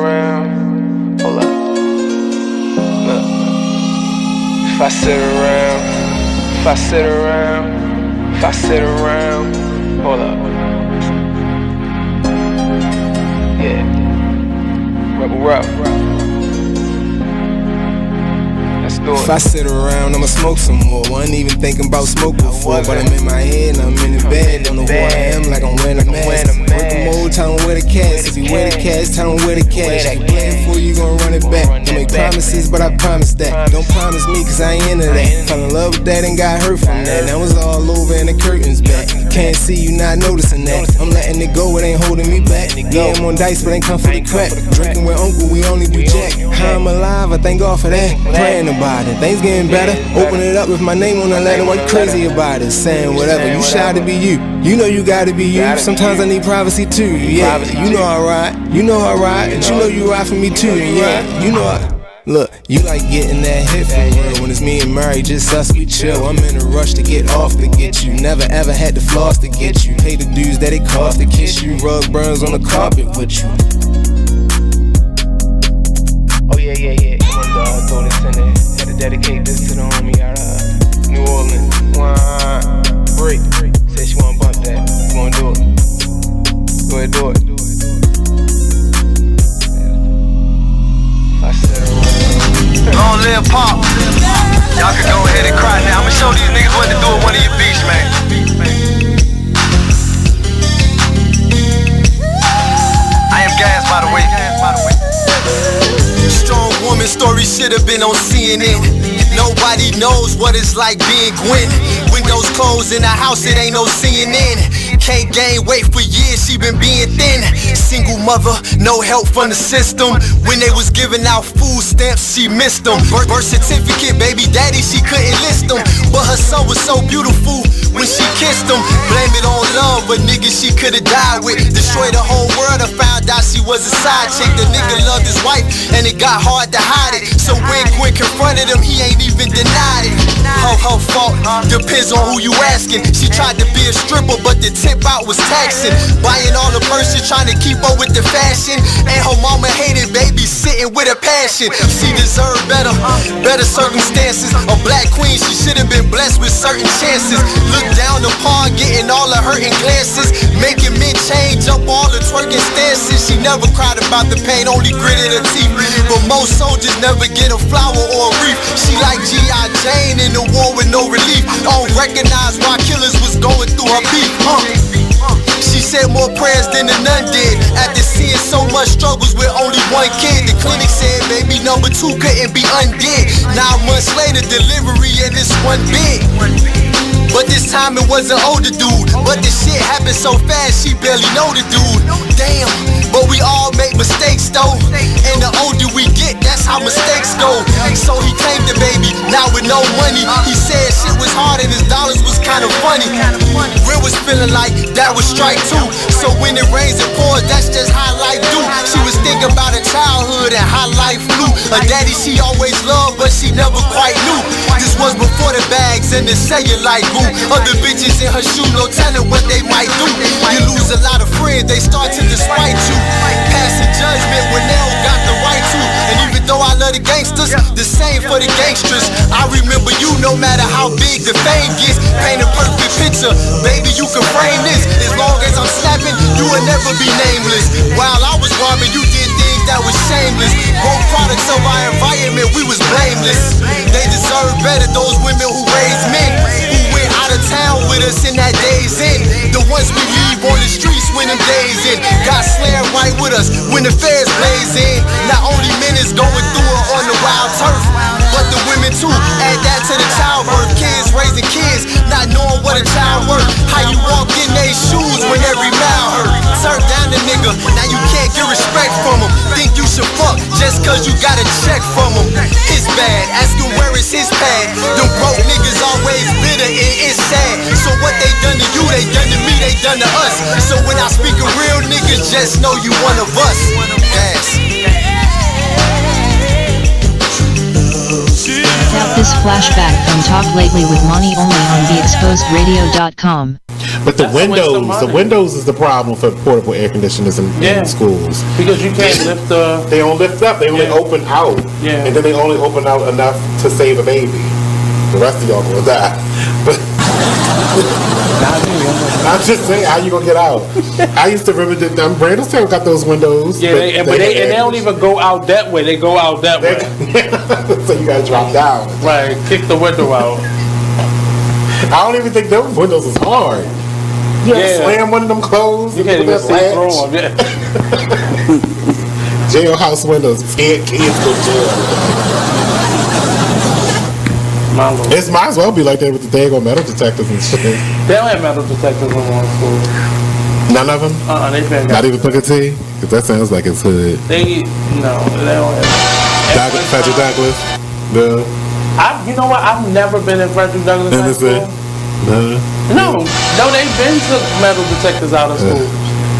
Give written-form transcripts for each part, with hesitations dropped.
around, hold up. Look, if I sit around, if I sit around, if I sit around, hold up. Yeah, rebel rap. If I sit around, I'ma smoke some more. Wasn't even thinking about smoke before, but I'm in my head and I'm in the bed. Don't know who I am, like I'm wearing a mask. Working mode, tell him where the cash. If you wear the cash, tell him where the cash. If you play it for you, gon' run it back. Don't make promises, but I promise that. Don't promise me, cause I ain't into that. Fell in love with that and got hurt from that. Now it's all over and the curtains back. Can't see you not noticing that. I'm letting it go, it ain't holding me back. Yeah, I'm on dice, but ain't come for the crack. Drinking with uncle, we only do jack. How I'm alive, I thank God for that. Praying about it, things getting better. Open it up with my name on the letter. What you crazy about it? Saying whatever, you shy to be you. You know you gotta be you. Sometimes I need privacy too. Yeah, you know I ride. You know I ride, and you know you ride for me too. Yeah, you know I. Look, you like getting that hit for real. When it's me and Murray, just us, we chill. I'm in a rush to get off to get you. Never ever had to floss to get you. Pay the dues that it cost to kiss you. Rug burns on the carpet with you. Oh yeah. Come on, dog, throw this in there. Had to dedicate this to the homie out of New Orleans. Break. Said she wanna bump that. You wanna do it? Go ahead, do it. I said Long live Pop. Y'all can go ahead and cry now. I'ma show these niggas what to do with one of your beats, man. I am Gas, by the way. Strong woman story should've been on CNN. Nobody knows what it's like being Gwen. Windows closed in the house, it ain't no CNN. Can't gain weight for years, she been being thin. Single mother, no help from the system. When they was giving out food stamps, she missed them. Birth certificate, baby daddy, she couldn't list them. But her son was so beautiful when she kissed him. Blame it on love, but nigga she could've died with. Destroyed the whole world, I found out she was a side chick. The nigga loved his wife, and it got hard to hide it. So when Gwen confronted him, he ain't even denied it. Her fault, depends on who you asking. She tried to be a stripper, but the tip out was taxing. Buying all the purses, trying to keep up with the fashion. And her mama hated baby sitting with a passion. She deserved better circumstances. A black queen, she should've been blessed with certain chances. Look down upon, getting all the hurting glances. Making men change up all the twerking stances. She never cried about the pain, only gritted her teeth. But most soldiers never get a flower or a wreath. She like G.I. Jane in the war with no relief. Don't recognize why killers was going through her beef. She said more prayers than the nun did. After seeing so much struggles with only one kid, the clinic said baby number 2 couldn't be undid. 9 months later, delivery and it's one big. But this time it was an older dude. But this shit happened so fast, she barely know the dude. Damn, but we all make mistakes though. And the older we get, that's how mistakes go. So he claimed the baby, now with no money. He said shit was hard and his dollars was kinda funny. Real was feeling like that was strike 2. So when it rains and pours, that's just how life do. She was thinking about her childhood and how life flew. Her daddy she always loved, but she never quite knew. This was before the bags and the cellulite grew. Other bitches in her shoe, no telling what they might do. You lose a lot of friends, they start to despite you. Passing judgment when they don't got the right to. And even though I love the gangsters, the same for the gangsters. I remember you no matter how big the fame gets. Paint a perfect picture, baby you can frame this. As long as I'm slapping, you will never be nameless. While I was robbing, you did things that was shameless. Both products of our environment, we was blameless. They deserve better, those women who raised men. Who went out of town with us in that day's end. The ones we leave on the streets when them days in. Got slammed right with us when the feds blaze in. Not only men is going through it on the wild turf, but the women too. Add that to the childbirth. Kids raising kids, not knowing what a child worth. How you walk in they shoes when every mile hurt. Turn down the nigga, now you can't get respect from him. Think you should fuck just cause you got a check from him. It's bad, ask him where is his pad. Them broke niggas always bitter and it's sad. So what they done to you, they done to me, they done to us. So when I speak of real niggas, just know you one of us. Yes. Tap this flashback from Talk Lately with Monty only on theexposedradio.com. But the windows is the problem for portable air conditioners in schools. Because you can't lift the... They don't lift up. They only open out. Yeah. And then they only open out enough to save a baby. The rest of y'all gonna die. But I'm just saying, how you gonna get out? I used to remember that Randallstown got those windows. Yeah, they don't even go out that way. They go out that way. So you gotta drop down. Right, kick the window out. I don't even think those windows is hard. You slam one of them closed. You can't even see through them. Yeah. Jailhouse windows. Kids go to jail. It might as well be like that with the daggone metal detectors and shit. They don't have metal detectors no more in school. None of them? They been not even Booker T? Because that sounds like it's hood. They don't have Frederick Douglass? No. You know what? I've never been in Frederick Douglass high school. No, they've been took metal detectors out of school.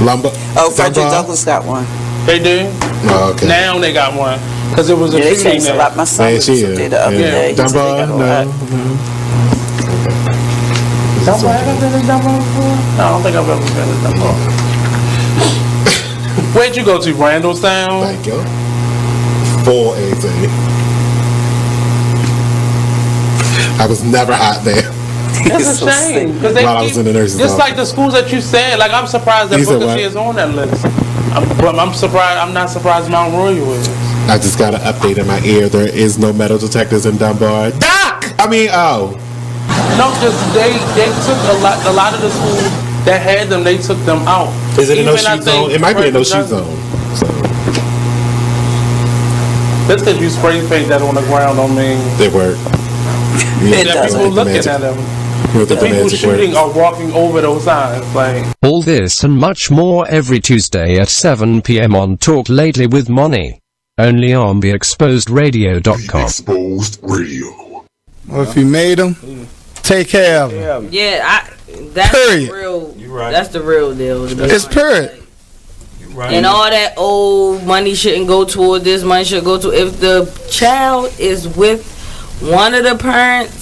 Lumber. Oh, Frederick Douglass got one. They do? Oh, okay. Now they got one. Because it was a they changed a lot. My son was the other day. Dunbar? No. Dunbar, have I been in Dunbar before? No, I don't think I've ever been in Dunbar. Where'd you go to? Randallstown? Thank you. 480. I was never hot there. That's a shame. Because they I was in the nurse's just office. like the schools that you said. Like, I'm surprised that Booker T is on that list. I'm surprised. I'm not surprised Mount Royal is. I just got an update in my ear. There is no metal detectors in Dunbar. Doc! No, just they took a lot of the schools that had them. They took them out. Is it a no-shoot zone? It might be a no-shoot zone. So. Just because you spray paint that on the ground don't mean it worked. Yeah, people looking at them. The people shooting are walking over those signs. Like all this and much more every Tuesday at 7 p.m. on Talk Lately with Money. Only on theexposedradio.com. Exposed Radio. Well, if you made them, take care of them. Yeah, that's the real. Right. That's the real deal. It's period. Right. And all that old money shouldn't go toward this. Money should go to if the child is with one of the parents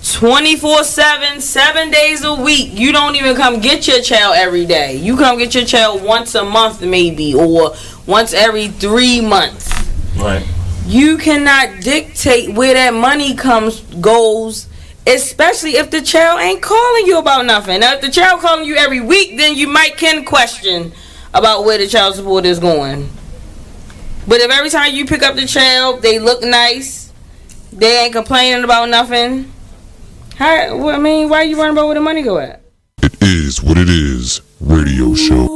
24/7, 7 days a week. You don't even come get your child every day. You come get your child once a month maybe, or once every 3 months. Right. You cannot dictate where that money goes, especially if the child ain't calling you about nothing. Now, if the child calling you every week, then you can question about where the child support is going. But if every time you pick up the child, they look nice, they ain't complaining about nothing, why are you worrying about where the money go at? It is what it is. Radio show.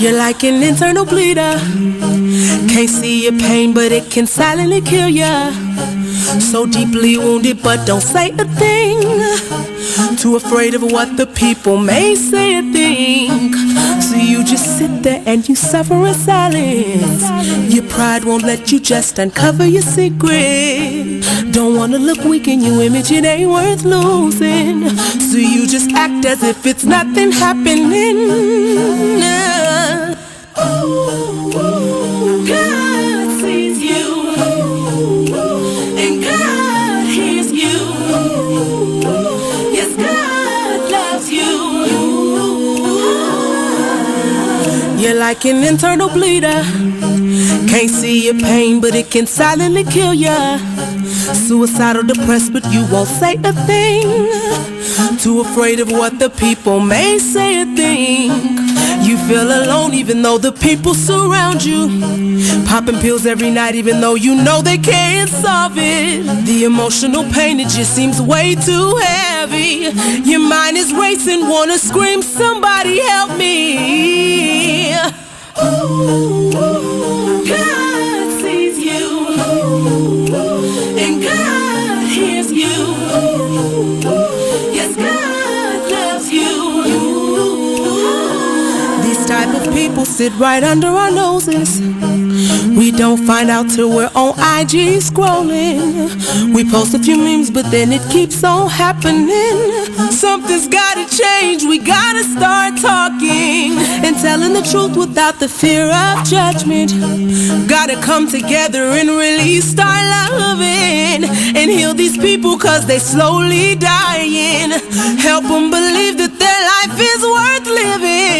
You're like an internal bleeder. Can't see your pain, but it can silently kill ya. So deeply wounded, but don't say a thing. Too afraid of what the people may say or think. So you just sit there and you suffer in silence. Your pride won't let you just uncover your secret. Don't wanna look weak in your image, it ain't worth losing. So you just act as if it's nothing happening. God sees you, and God hears you. Yes, God loves you. You're like an internal bleeder. Can't see your pain, but it can silently kill ya. Suicidal, depressed, but you won't say a thing. Too afraid of what the people may say or think. You feel alone even though the people surround you. Popping pills every night even though you know they can't solve it. The emotional pain, it just seems way too heavy. Your mind is racing, wanna scream, somebody help me. God sees you, and God hears you. Yes, God loves you. Bible sit right under our noses. We don't find out till we're on IG scrolling. We post a few memes, but then it keeps on happening. Something's gotta change, we gotta start talking and telling the truth without the fear of judgment. Gotta come together and really start loving and heal these people cause they slowly dying. Help them believe that their life is worth living.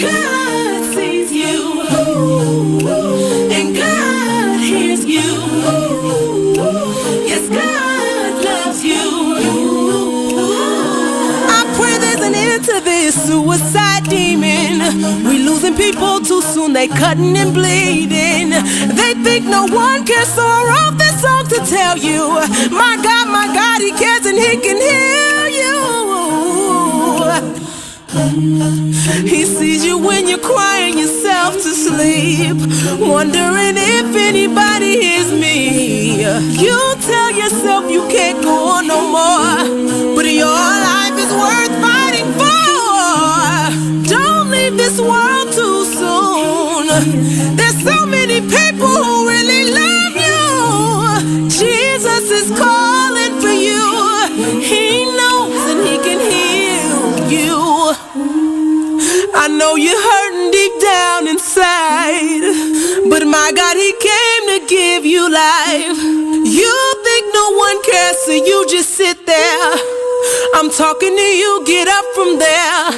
God sees you and God hears you. Yes, God loves you. I pray there's an end to this suicide demon. We losing people too soon, they cutting and bleeding. They think no one cares, so I wrote this song to tell you, my God, he cares and he can heal you. He sees you when you're crying yourself to sleep, wondering if anybody hears me. You tell yourself you can't go on no more, but your life is worth fighting for. Don't leave this world too soon. There's so many people who really love you. Jesus is calling for you. He knows and he can heal you. I know you're hurting deep down inside, but my God, he came to give you life. You think no one cares, so you just sit there. I'm talking to you, get up from there.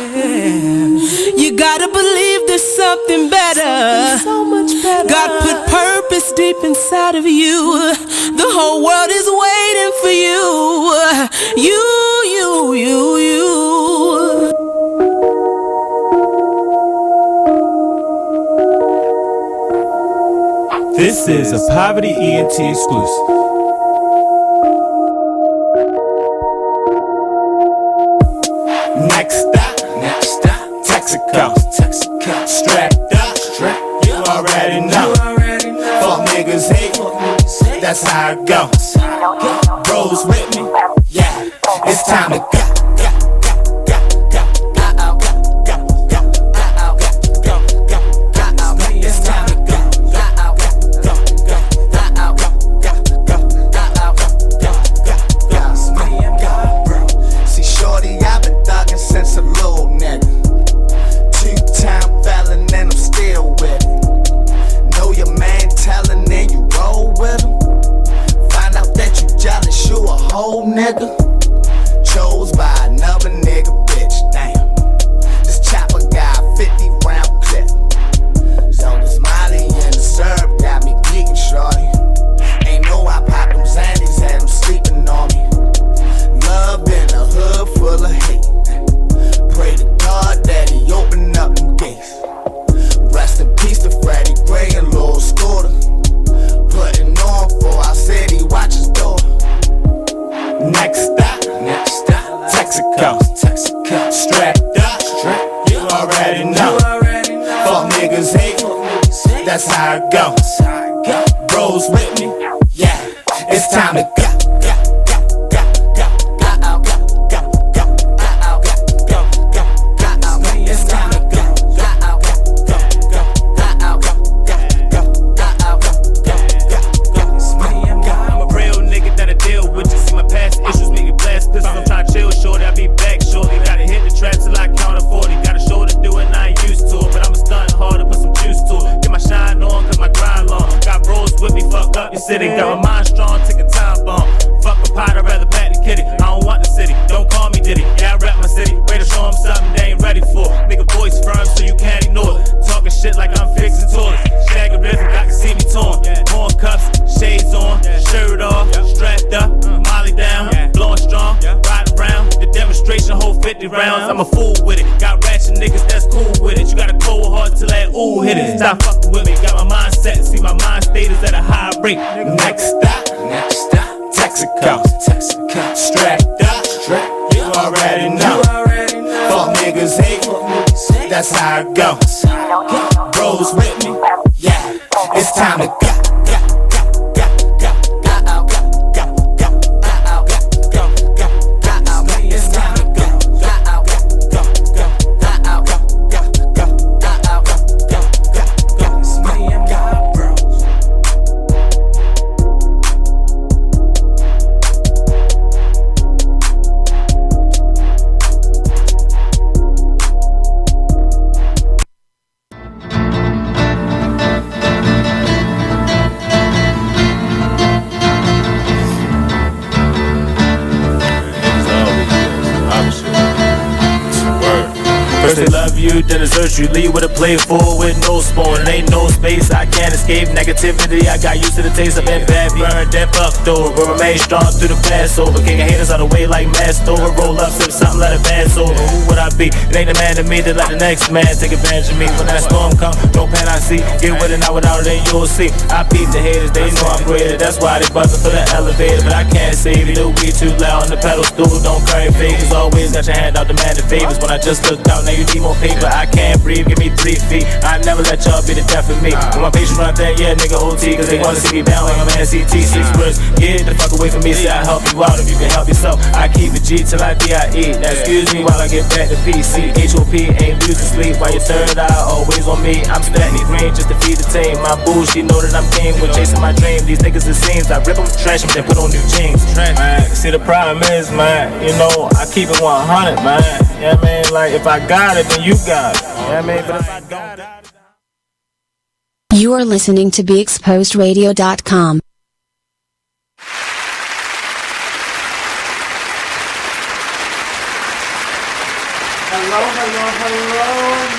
You gotta believe there's something better. So much better. God put purpose deep inside of you. The whole world is waiting for you. You. This is a Poverty ENT exclusive. Next stop, Texaco. Strapped up, you already know. Fuck niggas hate, that's how it goes. Bros with me, yeah, it's time to go. Chose by another nigga, bitch, damn. This chopper got 50 round clip. So this Molly and the syrup got me geeking, shorty. Ain't know I popped them Xannies, had them sleeping on me. Love in a hood full of hate. Pray to God that he open up them gates. Rest in peace to Freddie Gray and Lil Scooter. Putting on for our city, watch his door. Next stop, Texaco. Strapped up, you already know. Fuck niggas hate, that's how it goes. Bros with me, yeah, it's time to go. City, got my mind strong, take a time bomb. Fuck a pot, I'd rather pack the kitty. I don't want the city, don't call me Diddy. Yeah, I rap my city, way to show them something they ain't ready for. Nigga voice firm so you can't ignore it. Talking shit like I'm fixing toilets. Shaggy rhythm, I can see me torn. Horn cuffs, shades on, shirt off, strapped up, Molly down, blowing strong, ride around. The demonstration hold 50 rounds, I'm a fool with it. Got ratchet niggas that's cool with it. You got a cold heart till that ooh hit it. Stop fucking with me, got my mind set, see my mind state is at a high rate. Next stop, Texaco. Strapped up, you already know. Fuck niggas hate, that's how it goes. Bros with me, yeah, it's time to go. First they love you, then desert you. Leave with a plate full with no spoon. Ain't no space, I can't escape negativity. I got used to the taste. I've been bad, burned, then fucked over. But remain strong through the Passover. Kicking haters out of the way like masked over. Roll up, sip something, let it pass over. Who would I be? It ain't the man to me that let the next man take advantage of me. When that storm come, no pen I see. Get with it, not without it, then you'll see. I peep the haters, they know I'm greater. That's why they buzzing for the elevator. But I can't save you, the weed too loud on the pedal stool. Don't carry favors, always got your hand out demanding favors. When I just looked out, now you need more paper. I can't breathe, give me 3 feet. I never let y'all be the death of me. When my patience run there, yeah, nigga OT. Cause they wanna see me down like I'm NCT. 6 words, get the fuck away from me. Say I help you out if you can help yourself. I keep it G till I DIE. Now excuse me while I get back to PC. HOP ain't losing sleep while your third eye always on me. I'm steady green just to feed the team. My boo, she know that I'm king when chasing my dream. These niggas it seems I rip them, trash them, then put on new jeans. Man, see the problem is, man, you know, I keep it 100, man. Yeah, I mean, like if I got it, then you got it. Yeah, I mean, but if I don't. You are listening to BeExposedRadio.com. Hello,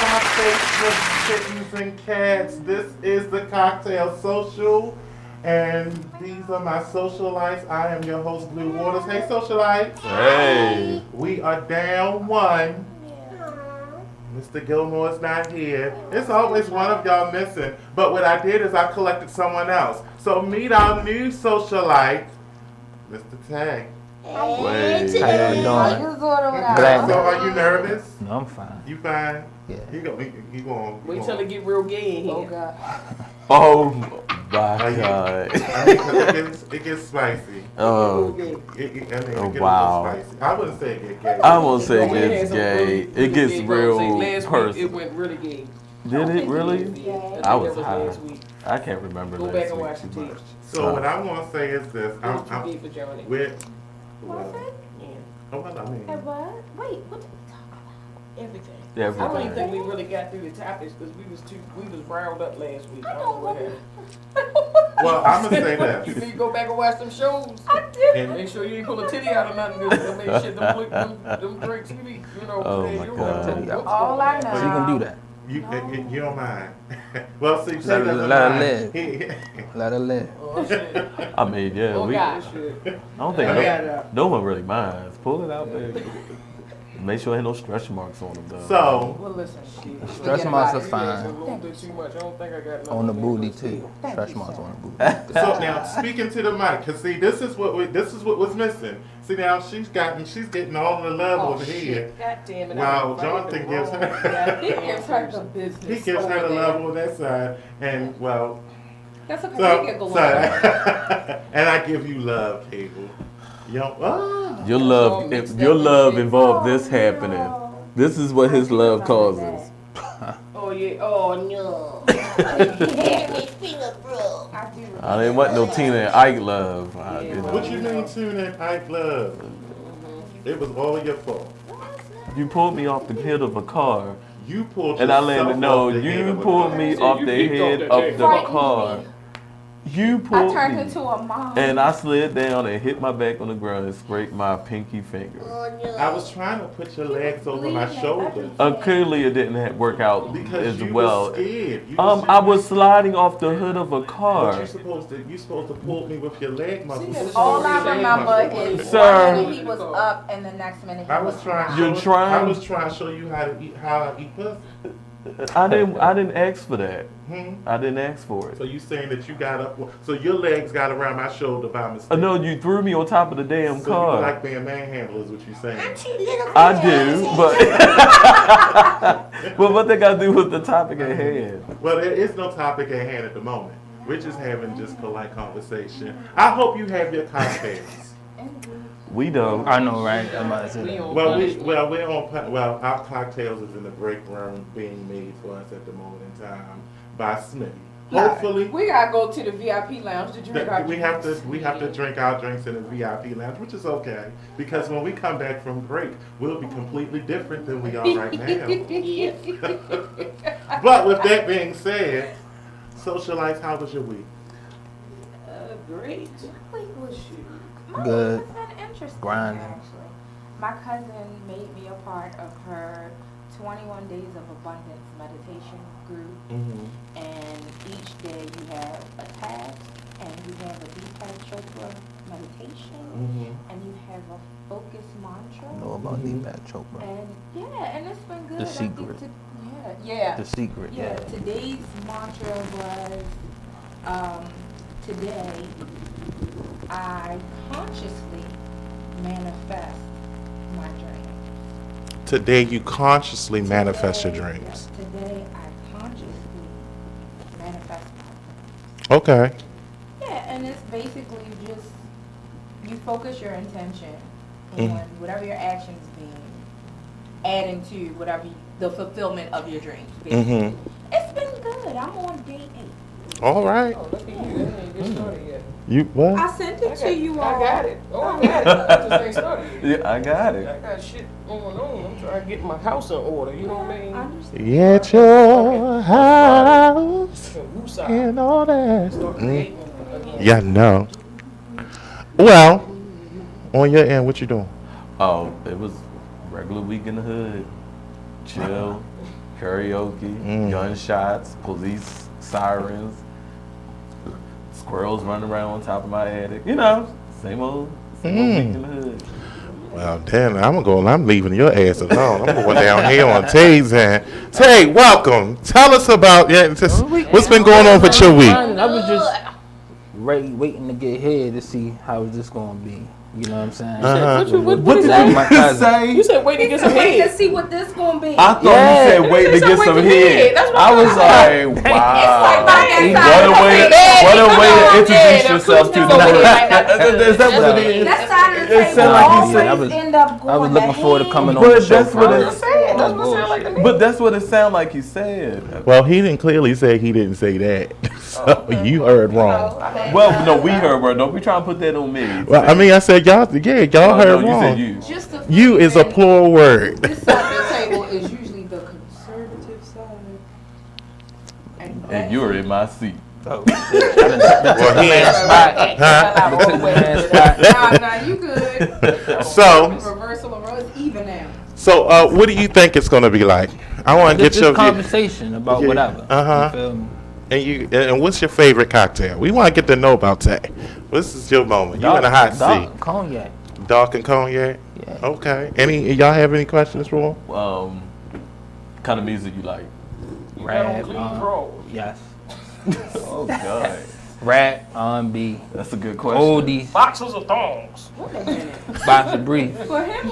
my Facebook kittens and cats. This is the Kocktail Social, and these are my socialites. I am your host, Blue Waters. Hey, socialites. Hey. We are down 1. Mr. Gilmore's not here. It's always one of y'all missing. But what I did is I collected someone else. So meet our new socialite, Mr. Tang. Hey, how you doing? Glad. So are you nervous? No, I'm fine. You fine? Yeah. You going. Wait till it get real gay in here. Oh God. Oh my God. It gets spicy. Oh. It gets wow. spicy. I wouldn't say it gets gay. I won't say it gets gay. It gets real personal. It went really gay. Did it really? Yeah. I was high. I can't remember. Go back and watch the tape. So what I want to say is this. I'm with. What? Yeah. Oh, what I mean. What? Wait, what did we talk about? Everything. Everything. I don't even think we really got through the topics because we was riled up last week. I don't know what happened. Well, I'm gonna say that. You need to go back and watch them shows. I did. Make sure you ain't pull a titty out of nothing. Just make sure them drinks you need. You know. Oh my God. All I know. She can do that. You don't mind. Well, see, Let her live. Let her live. Oh shit. I mean, yeah. Oh I God. don't think no one really minds. Pull it out, baby. Make sure there ain't no stretch marks on them, though. So, well, listen, stretch marks are fine. A little bit too much. I don't think I got on the booty too. Stretch marks on the booty. So now, speaking to the mic, cause see, this is what was missing. See now, she's getting all the love over here. God damn it! Wow, Jonathan gives her. He gives her the business. He gives her the love on that side, and well. That's okay. And I give you love, people. Your love involved this happening. This is what his love causes. Oh yeah. Oh no. I didn't want no Tina and Ike love. What you mean Tina and Ike love? It was all your fault. You pulled me off the head of a car. You pulled and I landed. No, you pulled me off the head of the car. You pulled I turned into a mom. And I slid down and hit my back on the ground and scraped my pinky finger. Oh, no. I was trying to put your legs over my shoulders. Clearly it didn't work out because as well. Were scared. I was sliding off the hood of a car. But you supposed to pull me with your leg muscles. All I remember is one minute he was up and the next minute he was trying. I was trying to show you how I eat pussy. I didn't ask for that. I didn't ask for it. So you saying that you got up? So your legs got around my shoulder by mistake? No, you threw me on top of the damn car. You like being manhandled, is what you saying? I do, but but what they got to do with the topic at hand? Well, there is no topic at hand at the moment. We're just having just polite conversation. I hope you have your cocktails. We don't. I know, right? I'm about to say that. Our cocktails is in the break room being made for us at the moment in time by Smitty. Hopefully, we gotta go to the VIP lounge to drink our drinks. We have to drink our drinks in the VIP lounge, which is okay because when we come back from break, we'll be completely different than we are right now. But with that being said, Socialites, how was your week? Great. How was you? Good. Interesting, grinding. actually. My cousin made me a part of her 21 Days of Abundance meditation group. And each day you have a task, and you have a Deepak Chopra meditation, and you have a focus mantra. Know about Deepak Chopra. And and it's been good. The secret. The secret. Yeah. Today's mantra was, today I consciously manifest my dreams. Today you consciously manifest your dreams. Yes, today I consciously manifest my dreams. Okay. Yeah, and it's basically just you focus your intention on whatever your actions being, adding to whatever the fulfillment of your dreams. Basically. It's been good. I'm on day 8. All right. Oh, look at you. That ain't get started yet. You what? I sent it to you all. I got it. Oh, I got it. I just ain't started yet. Yeah, I got it. I got shit going on. I'm trying to get my house in order. You know what I mean? Get your house and all that. Yeah, no. Well, on your end, what you doing? Oh, it was regular week in the hood. Chill, karaoke, gunshots, police sirens, squirrels running around on top of my attic. You know, same old week in the hood. Well, damn, I'm leaving your ass alone. I'm going down here on Tay's end. Tay, welcome. Tell us about what's been going on with your week. I was just waiting to get here to see how this going to be. You know what I'm saying? What did you say? You said wait to get some head. Let's see what this gonna be. I thought you said wait to get some head. I was like, wow. What a way to introduce yourself to the world. Is that what it is? That side of the table always end up going I was looking forward to coming on But the show. that's what it said. That's what it sounded like to me. But that's what it sounded like he said. Well, he didn't clearly say he didn't say that. So you heard wrong. Well, no, we heard wrong. Don't be trying to put that on me. Well, I mean, I said y'all heard wrong. You said you. You is a plural word. This side of the table is usually the conservative side. And you're in my seat. Oh, well, he ain't. Nah, you good. So, reversal of roles, even now. So, what do you think it's going to be like? I want to get your conversation about whatever. You feel me? And what's your favorite cocktail? We want to get to know about that. This is your moment. You in a hot seat. Cognac. Dark and cognac. Yeah. Okay. Y'all have any questions for him? Kind of music you like? Rap. Yes. Oh God. Rap, R&B. That's a good question. Oldies. Boxers or thongs? Box of briefs. For him,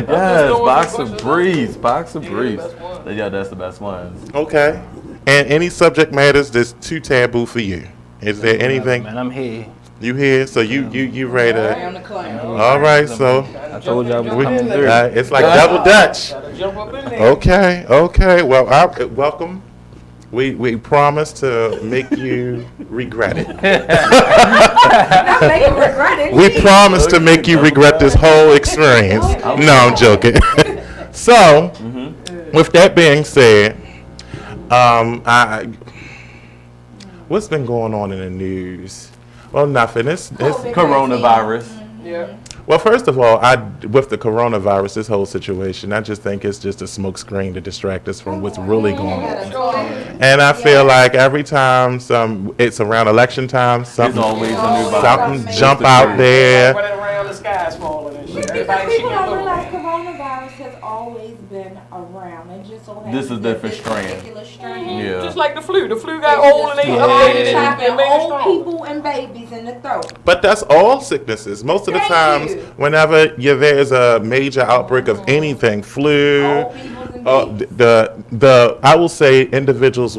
Box of briefs. Box of briefs. Yeah, that's the best ones. Okay. And any subject matters that's too taboo for you? Is there anything? Man, I'm here. You here? So you ready to? on the climb. All right. So I told you I was coming through. It's like double dutch. Okay. Well, welcome. We promise to make you regret it. Not make him regret it. We promise to make you regret this whole experience. No, I'm joking. So, with that being said, what's been going on in the news? Well, nothing. It's coronavirus. Yeah. Well, first of all, with the coronavirus, this whole situation, I just think it's just a smoke screen to distract us from what's really going on. And I feel like every time it's around election time, something jump out there. Running around, the sky's falling and shit. Because people don't realize coronavirus has always been around. It just so happens this is different strain. Yeah. Just like the flu. The flu got old and they updated it and made it old strong. people and babies in the throat. But that's all sicknesses. Most of the times, whenever there's a major outbreak of anything, flu, I will say individuals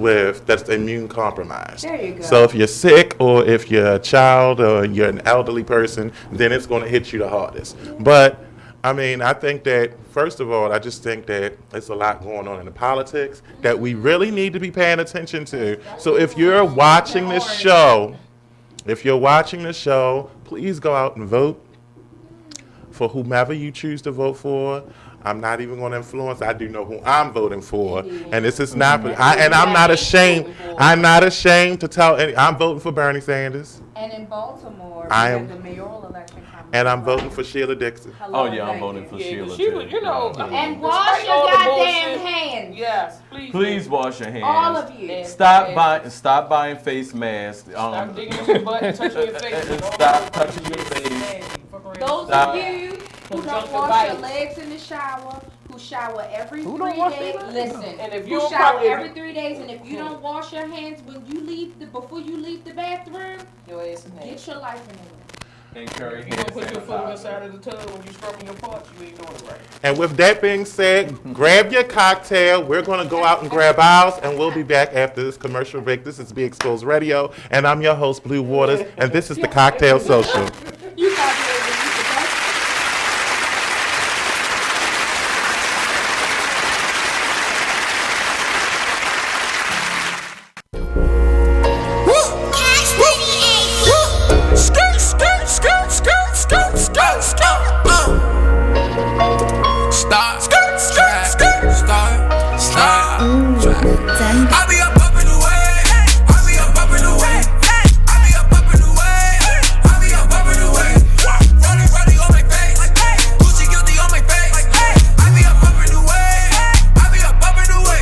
that's immune compromised. There you go. So if you're sick or if you're a child or you're an elderly person, then it's going to hit you the hardest. But I mean, I think that, first of all, I just think that there's a lot going on in the politics that we really need to be paying attention to. So if you're watching this show, please go out and vote for whomever you choose to vote for. I'm not even going to influence. I do know who I'm voting for, and this is not. I'm not ashamed. I'm not ashamed to tell. I'm voting for Bernie Sanders. And in Baltimore, I am the mayoral election. And I'm voting for Sheila Dixon. Oh yeah, I'm voting for Sheila Sheila, too. you know, And wash your goddamn hands. Yes, please. Please wash your hands. All of you. Stop buying face masks. Stop digging in your butt and touching your face. Stop touching your face. Those of you who don't wash your legs in the shower, who shower every 3 days, listen. And if you shower every 3 days, and if you don't wash your hands when you leave before you leave the bathroom, your ass in get your life in order. And carry you don't put your foot on the side of the tub when you're scrubbing your parts, you ain't doing it right. And with that being said, grab your cocktail. We're going to go out and grab ours, and we'll be back after this commercial break. This is Be Exposed Radio, and I'm your host, Blue Waters, and this is the Cocktail Social. You got it. I'll be up in the way. I'll be up in the way. I'll be up in the way. I'll be up in the way. Running on my face. Gucci guilty on my face. I'll be up in the way. I'll be up in the way.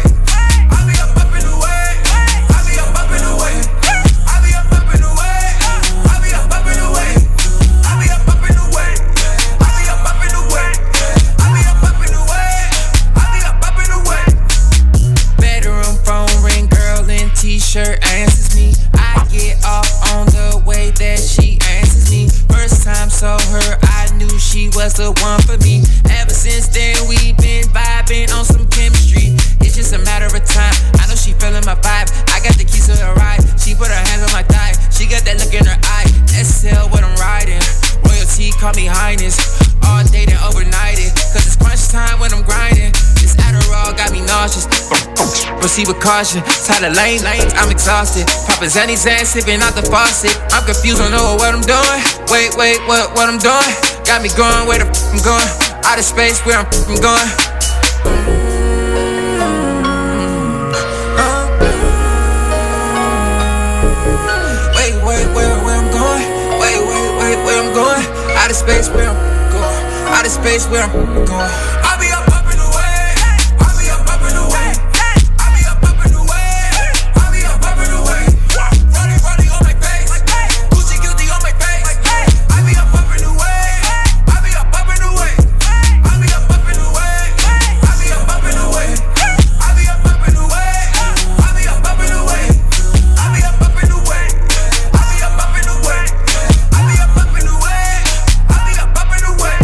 I'll be up in the way. I'll be up in the way. I'll be up in the way. I'll be up in the way. I'll be up in the way. I'll be up in the way. I'll be up in the way. I'll be up in the way. Bedroom phone ring, girl in t-shirt answers me. I get off on the way that she answers me. First time saw her, I knew she was the one for me. Ever since then, we've been vibing on some chemistry. It's just a matter of time. I know she feeling my vibe. I got the keys to the ride. She put her hands on my thigh. She got that look in her eye. SL what I'm riding. Royalty, call me highness. All day and overnighted. Cause it's crunch time when I'm grinding. This Adderall got me nauseous. Proceed with caution. Tired of lanes, I'm exhausted. Poppin' Zanny Zan, sipping out the faucet. I'm confused, don't know what I'm doing. Wait, what I'm doing? Got me going where the f I'm going. Out of space where I'm going. Wait, where I'm going? Wait, where I'm going? Out of space where I'm going. Out of space where I'm going. I'll be up in the way. I'll be up in the way. I'll be up in the way. I'll be up in the way. Running on my face. Gucci guilty on my face. I'll be up in the way. I'll be up in the way. I'll be up in the way. I'll be up in the way. I'll be up in the way. I'll be up in the way. I'll be up in the way. I'll be up in the way. I'll be up in the way. I'll be up in the way.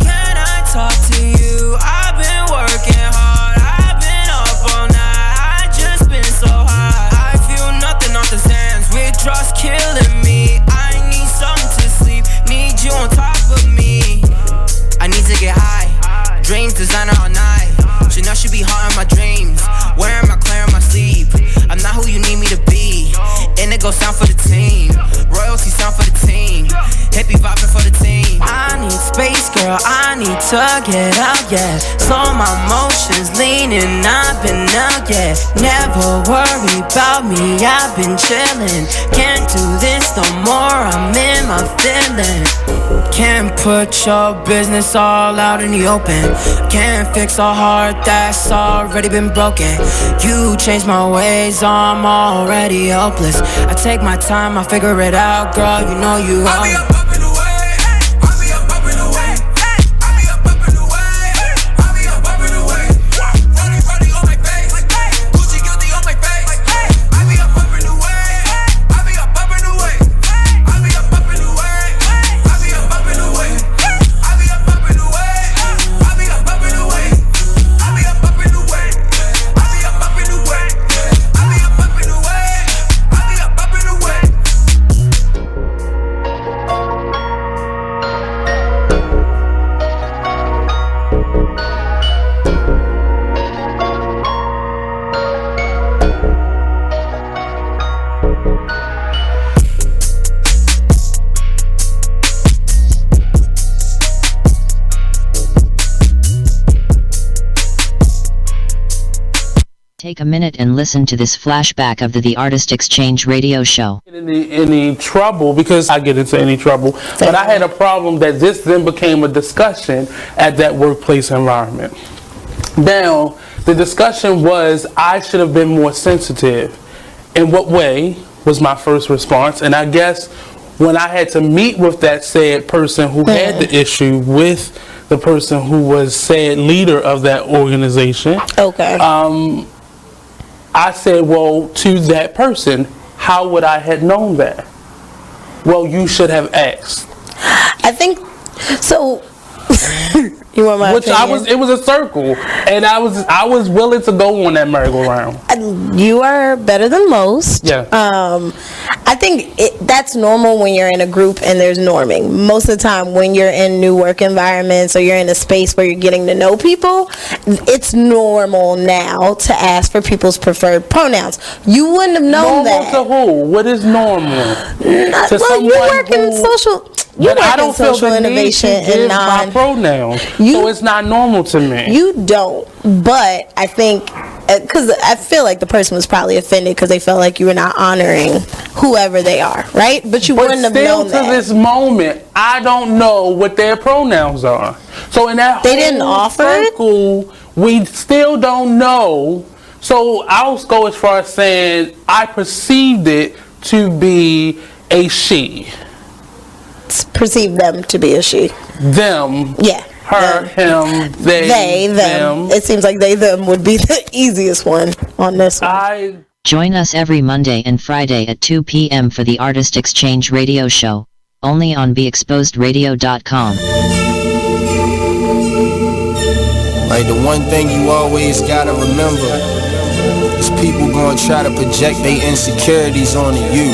Can I talk to you? I've been working hard. I've been up all night. I just been so high. I feel nothing off the sands. Withdrawals killing me. I need something to sleep. Need you on top of me. I need to get high. Dreams designer all night. Chanel should be haunting my dreams. Wearing my Claire on my sleeve. I'm not who you need me to be. Indigo sound for the team. Royalty sound for the team. Hippie vibing for the team. I need space, girl. I need to get out, yeah. Slow my motions, leaning. I've been out, yeah. Never worry about me. I've been chilling. Can't do this no more. I'm in my feeling. Can't put your business all out in the open. Can't fix a heart that's already been broken. You changed my ways, I'm already hopeless. I take my time, I figure it out, girl. You know you are. I'll be up in the way. I'll be up in the way. I'll be up in the way. I'll be up in the way. Running on my face. Gucci guilty on my face. I'll be up in the way. I'll be up in the way. I'll be up in the way. I'll be up in the way. I'll be up in the way. I'll be up in the way. I'll be up in the way. I'll be up in the way. I'll be up in the way. I'll be up in the way. a minute and listen to this flashback of the Artist Exchange radio show. Any trouble, because I get into any trouble, but I had a problem that this then became a discussion at that workplace environment. Now, the discussion was I should have been more sensitive. In what way was my first response? And I guess when I had to meet with that said person who had the issue with the person who was said leader of that organization, I said, well, to that person, how would I have known that? Well, you should have asked. I think so. You want my opinion? It was a circle, and I was willing to go on that merry-go-round. You are better than most. Yeah. I think that's normal when you're in a group and there's norming. Most of the time when you're in new work environments or you're in a space where you're getting to know people, it's normal now to ask for people's preferred pronouns. You wouldn't have known that. Normal to who? What is normal? Well, you work in social... But I don't feel the need to give my pronouns, so it's not normal to me. You don't, but I think, because I feel like the person was probably offended because they felt like you were not honoring whoever they are, right? But you wouldn't have known that. Still to this moment, I don't know what their pronouns are. So in that they didn't offer circle, we still don't know. So I'll go as far as saying I perceived it to be a she. Perceive them to be a she. Them. Yeah. Her, him, they, them. It seems like they, them would be the easiest one on this one. Join us every Monday and Friday at 2 p.m. for the Artist Exchange radio show, only on BeExposedRadio.com. Like, the one thing you always gotta remember is people gonna try to project their insecurities onto you.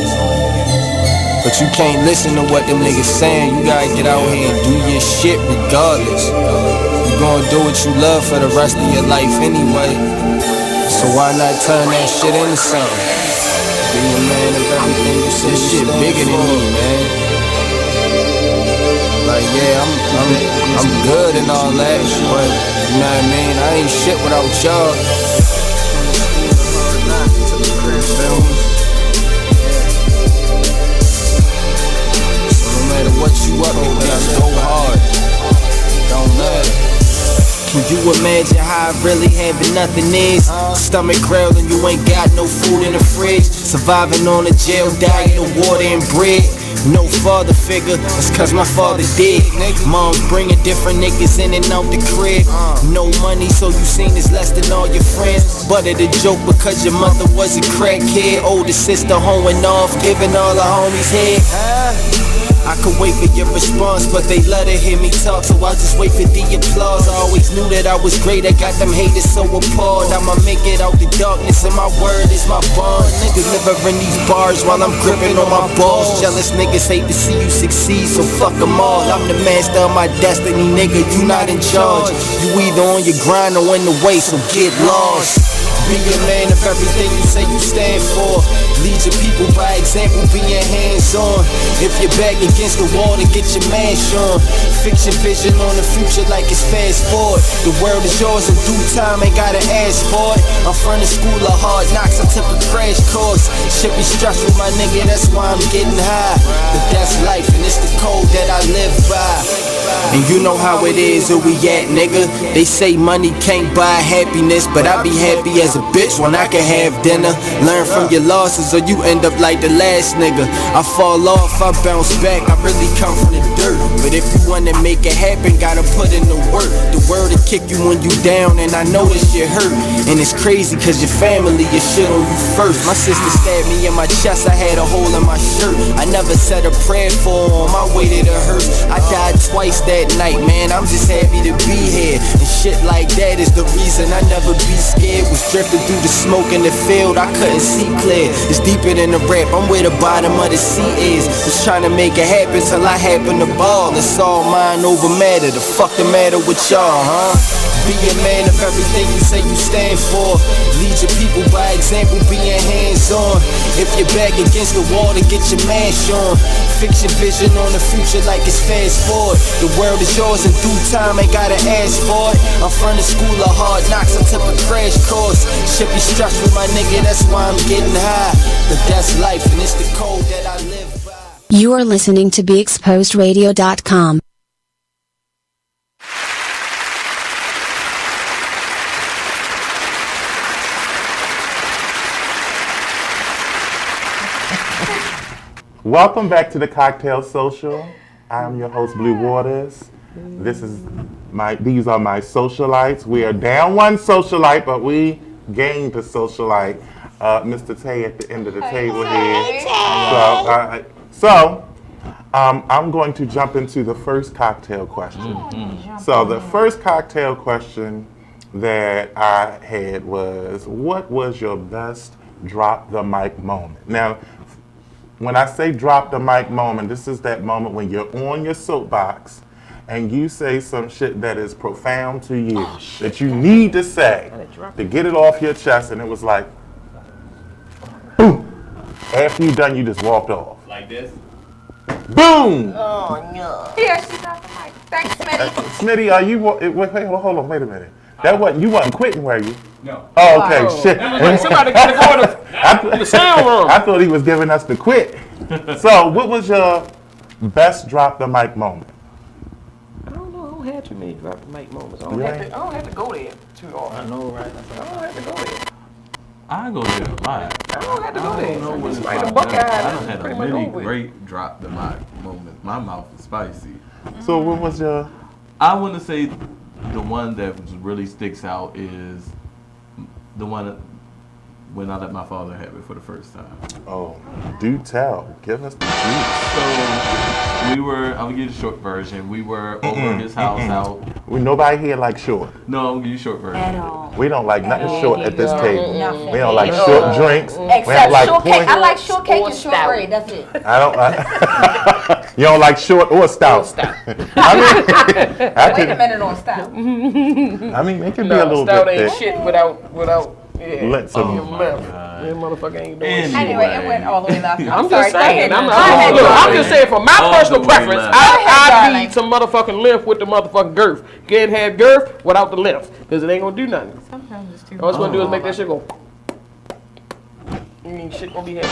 But you can't listen to what them niggas saying. You gotta get out here and do your shit regardless. You gonna do what you love for the rest of your life anyway. So why not turn that shit into something? Be a man of everything you say. This shit bigger than me, man. Like, yeah, I'm good and all that, but you know what I mean? I ain't shit without y'all. What you up to, just go hard. Don't matter. Can you imagine how I really having nothing is? Stomach growling, you ain't got no food in the fridge. Surviving on a jail diet of water and bread. No father figure, that's cause my father dead. Mom's bringing different niggas in and out the crib. No money, so you seen it's less than all your friends. But it a joke because your mother was a crackhead. Older sister hoeing off, giving all the homies head. I could wait for your response, but they love to hear me talk, so I just wait for the applause. I always knew that I was great, I got them haters so appalled. I'ma make it out the darkness, and my word is my bond. Delivering these bars while I'm gripping on my balls. Jealous niggas hate to see you succeed, so fuck them all. I'm the master of my destiny, nigga, you not in charge. You either on your grind or in the way, so get lost. Be a man of everything you say you stand for. Lead your people by example, being hands-on. If you're back against the wall, to get your mash on. Fix your vision on the future like it's fast forward. The world is yours in due time, ain't gotta ask for it. I'm from the school of hard knocks, I took a crash course. Shit be stressful, my nigga, that's why I'm getting high. But that's life, and it's the code that I live by. And you know how it is where we at, nigga. They say money can't buy happiness, but I be happy as a bitch when I can have dinner. Learn from your losses or you end up like the last nigga. I fall off, I bounce back, I really come from the dirt. But if you wanna make it happen, gotta put in the work. The word will kick you when you down, and I know this shit hurt. And it's crazy cause your family, your shit on you first. My sister stabbed me in my chest, I had a hole in my shirt. I never said a prayer for her on my way to the hearse. I died twice that night, man, I'm just happy to be here. And shit like that is the reason I never be scared. Was drifting through the smoke in the field, I couldn't see clear. It's deeper than the rap, I'm where the bottom of the sea is. Just trying to make it happen till I happen to ball. It's all mind over matter, the fuck the matter with y'all, huh? Be a man of everything you say you stand for. Lead your people by example, being hands-on. If you're back against the wall, then get your mask on. Fix your vision on the future like it's fast forward. The world is yours in due time, ain't gotta ask for it. I'm from the school of hard knocks, I took a crash course. Should be struck with my nigga, that's why I'm getting high. But that's life and it's the code that I live by. You are listening to BeExposedRadio.com. Welcome back to the Kocktail Social. I'm your host, Blue Waters. These are my socialites. We are down one socialite, but we gained a socialite. Mr. Tay at the end of the table here. So, I'm going to jump into the first cocktail question. So the first cocktail question that I had was, what was your best drop the mic moment? Now, when I say drop the mic moment, this is that moment when you're on your soapbox and you say some shit that is profound to you, that you need to say to get it off your chest, and it was like, boom. After you done, you just walked off. Like this? Boom! Oh, no. Here, she dropped the mic. Thanks, Smitty. Smitty, are you, hold on, wait a minute. You wasn't quitting, were you? No. Oh, okay, shit. Somebody gotta go in the sound room. I thought he was giving us the quit. So, what was your best drop the mic moment? I don't know. I don't have too many drop the mic moments. I don't have to go there too often. I know, right? I don't have to go there. I go there a lot. I don't have to go there. I don't know what it's Like about. the Buckeye, I don't have pretty a much many over it. great drop the mic moments. My mouth is spicy. So what was your? I want to say the one that really sticks out is the one when I let my father have it for the first time. Oh, do tell. Give us the juice. So I'm gonna give you the short version. We were over his house out. Nobody here likes short. No, I'm gonna give you the short version. At all. We don't like nothing short at this table. Nothing. We don't like short drinks. Except like shortcake. I like shortcake and shortbread. That's it. You don't like short or stout. Wait a minute on stout. I mean, it can be a little stout bit ain't thick. shit without Let's your mouth. That motherfucker ain't doing shit. Anyway, it went all the way left. I'm sorry. just saying. Go ahead. I'm just saying, from my All personal the way preference, left. I need some motherfucking length with the motherfucking girth. Can't have girth without the length, because it ain't gonna do nothing. Sometimes it's too All it's gonna do is make that shit go. Shit gonna be heavy.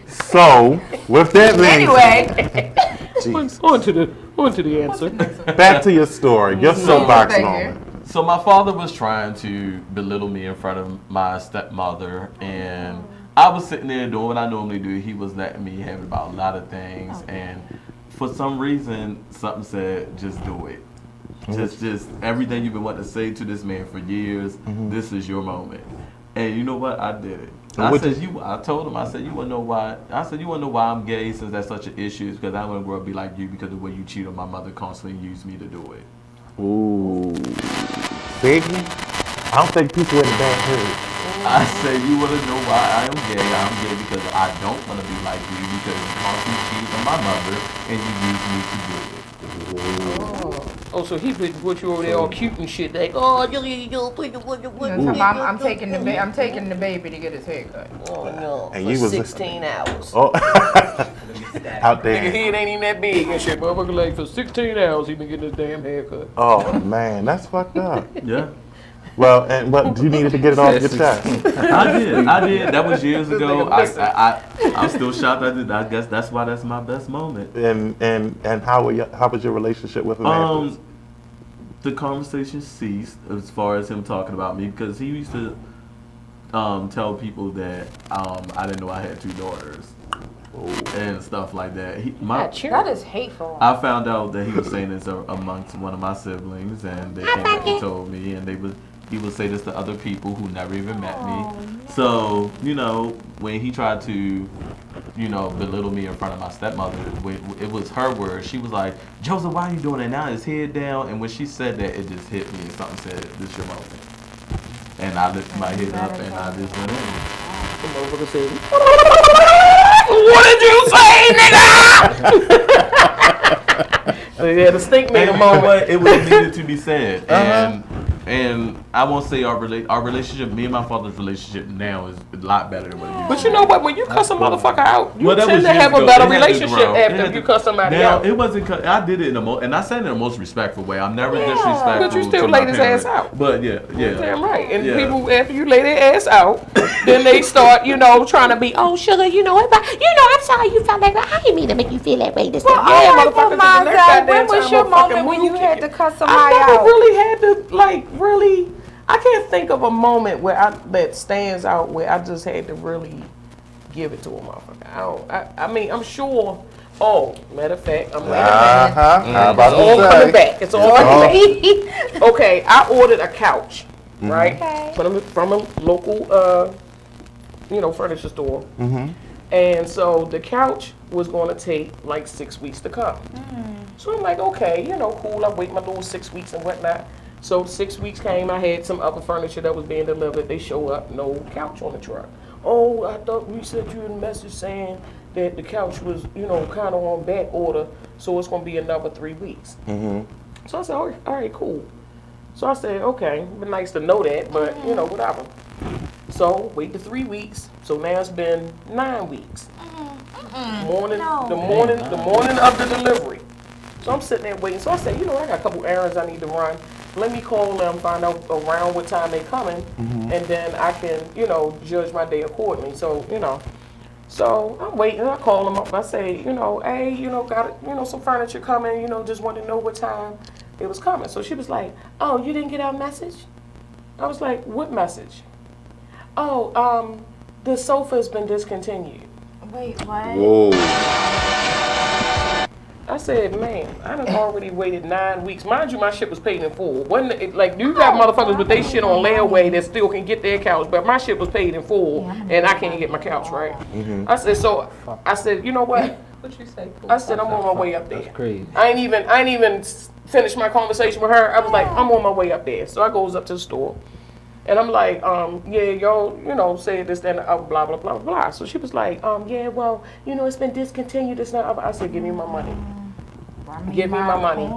So, with that being on to the answer. Back to your story, your soapbox moment. So my father was trying to belittle me in front of my stepmother, and I was sitting there doing what I normally do. He was letting me have it about a lot of things, and for some reason, something said, just do it. Just everything you've been wanting to say to this man for years, this is your moment. And you know what? I did it. I told him, I said, you wanna know why? I said, you wanna know why I'm gay since that's such an issue? It's because I want to grow up be like you because the way you cheat on my mother constantly used me to do it. Ooh. Baby, I don't think people in the back heard. I said, you want to know why I am gay? I'm gay because I don't want to be like you because you constantly cheated on my mother and you used me to do it. Oh, so he put you over there all cute and shit. Like, oh, I'm taking the baby to get his hair cut. Oh no! And for you was 16 hours. Oh, out there. Nigga, head ain't even that big and shit. Motherfucker, like for 16 hours, he been getting his damn haircut. Oh man, that's fucked up. Yeah. Well, but you needed to get it off your chest. I did. That was years ago. I'm still shocked. I guess that's why that's my best moment. And how was your relationship with him? The conversation ceased as far as him talking about me because he used to tell people that I didn't know I had 2 daughters. And stuff like that. That is hateful. I found out that he was saying this amongst one of my siblings, and they came and told me, and he would say this to other people who never even met me. So, when he tried to, belittle me in front of my stepmother, it was her words. She was like, Joseph, why are you doing that now? His head down. And when she said that, it just hit me. And something said, this is your moment. And I lifted my head up and I just went in. The motherfucker said, what did you say, nigga? So he had a stink man moment. It was needed to be said. And I won't say our relationship. Me and my father's relationship now is a lot better than what it used to be. But you know what? When you cuss a motherfucker out, you Well, that tend was to have years a ago. better It had to relationship grow. after you cuss somebody Now, out. it wasn't. I did it in and I said it in the most respectful way. I'm never disrespectful. But you still to my laid his parents. ass out. But yeah. Damn right. And Yeah. people, after you lay their ass out, then they start, trying to be, oh, sugar, I'm sorry you felt like that. I didn't mean to make you feel that way. This Well, time. all right, Motherfucker, well, the next Mizell, goddamn when was time your motherfucking moment when move you had to cuss somebody I never out? really had to, I can't think of a moment where that stands out where I just had to really give it to a motherfucker. I mean, I'm sure. Oh, matter of fact, I'm waiting a minute. It's all coming back. It's all coming back. Okay, I ordered a couch, right? Okay. From a local, furniture store. And so the couch was going to take like 6 weeks to come. So I'm like, okay, cool. I wait my little 6 weeks and whatnot. So 6 weeks came, I had some other furniture that was being delivered. They show up, no couch on the truck. Oh, I thought we sent you a message saying that the couch was, kind of on back order, so it's going to be another 3 weeks. So I said, all right, cool. So I said, okay, it'd be nice to know that, but, whatever. So wait the 3 weeks, so now it's been 9 weeks. The morning of the delivery. So I'm sitting there waiting. So I said, I got a couple errands I need to run. Let me call them, find out around what time they're coming, and then I can, judge my day accordingly. So, so I'm waiting. I call them up. I say, hey, got some furniture coming. Just want to know what time it was coming. So she was like, oh, you didn't get our message? I was like, what message? Oh, the sofa's been discontinued. Wait, what? Whoa. I said, man, I done already waited 9 weeks. Mind you, my shit was paid in full. Wasn't it, like, you got motherfuckers with they shit on layaway that still can get their couch, but my shit was paid in full, and I can't get my couch, right? I said, you know what? What you say? I said, I'm on my way up there. That's crazy. I ain't even finished my conversation with her. I was like, I'm on my way up there. So I goes up to the store. And I'm like, yeah, y'all, say this, then, blah, blah, blah, blah. So she was like, yeah, well, it's been discontinued. It's not. I said, give me my money. Give me my money.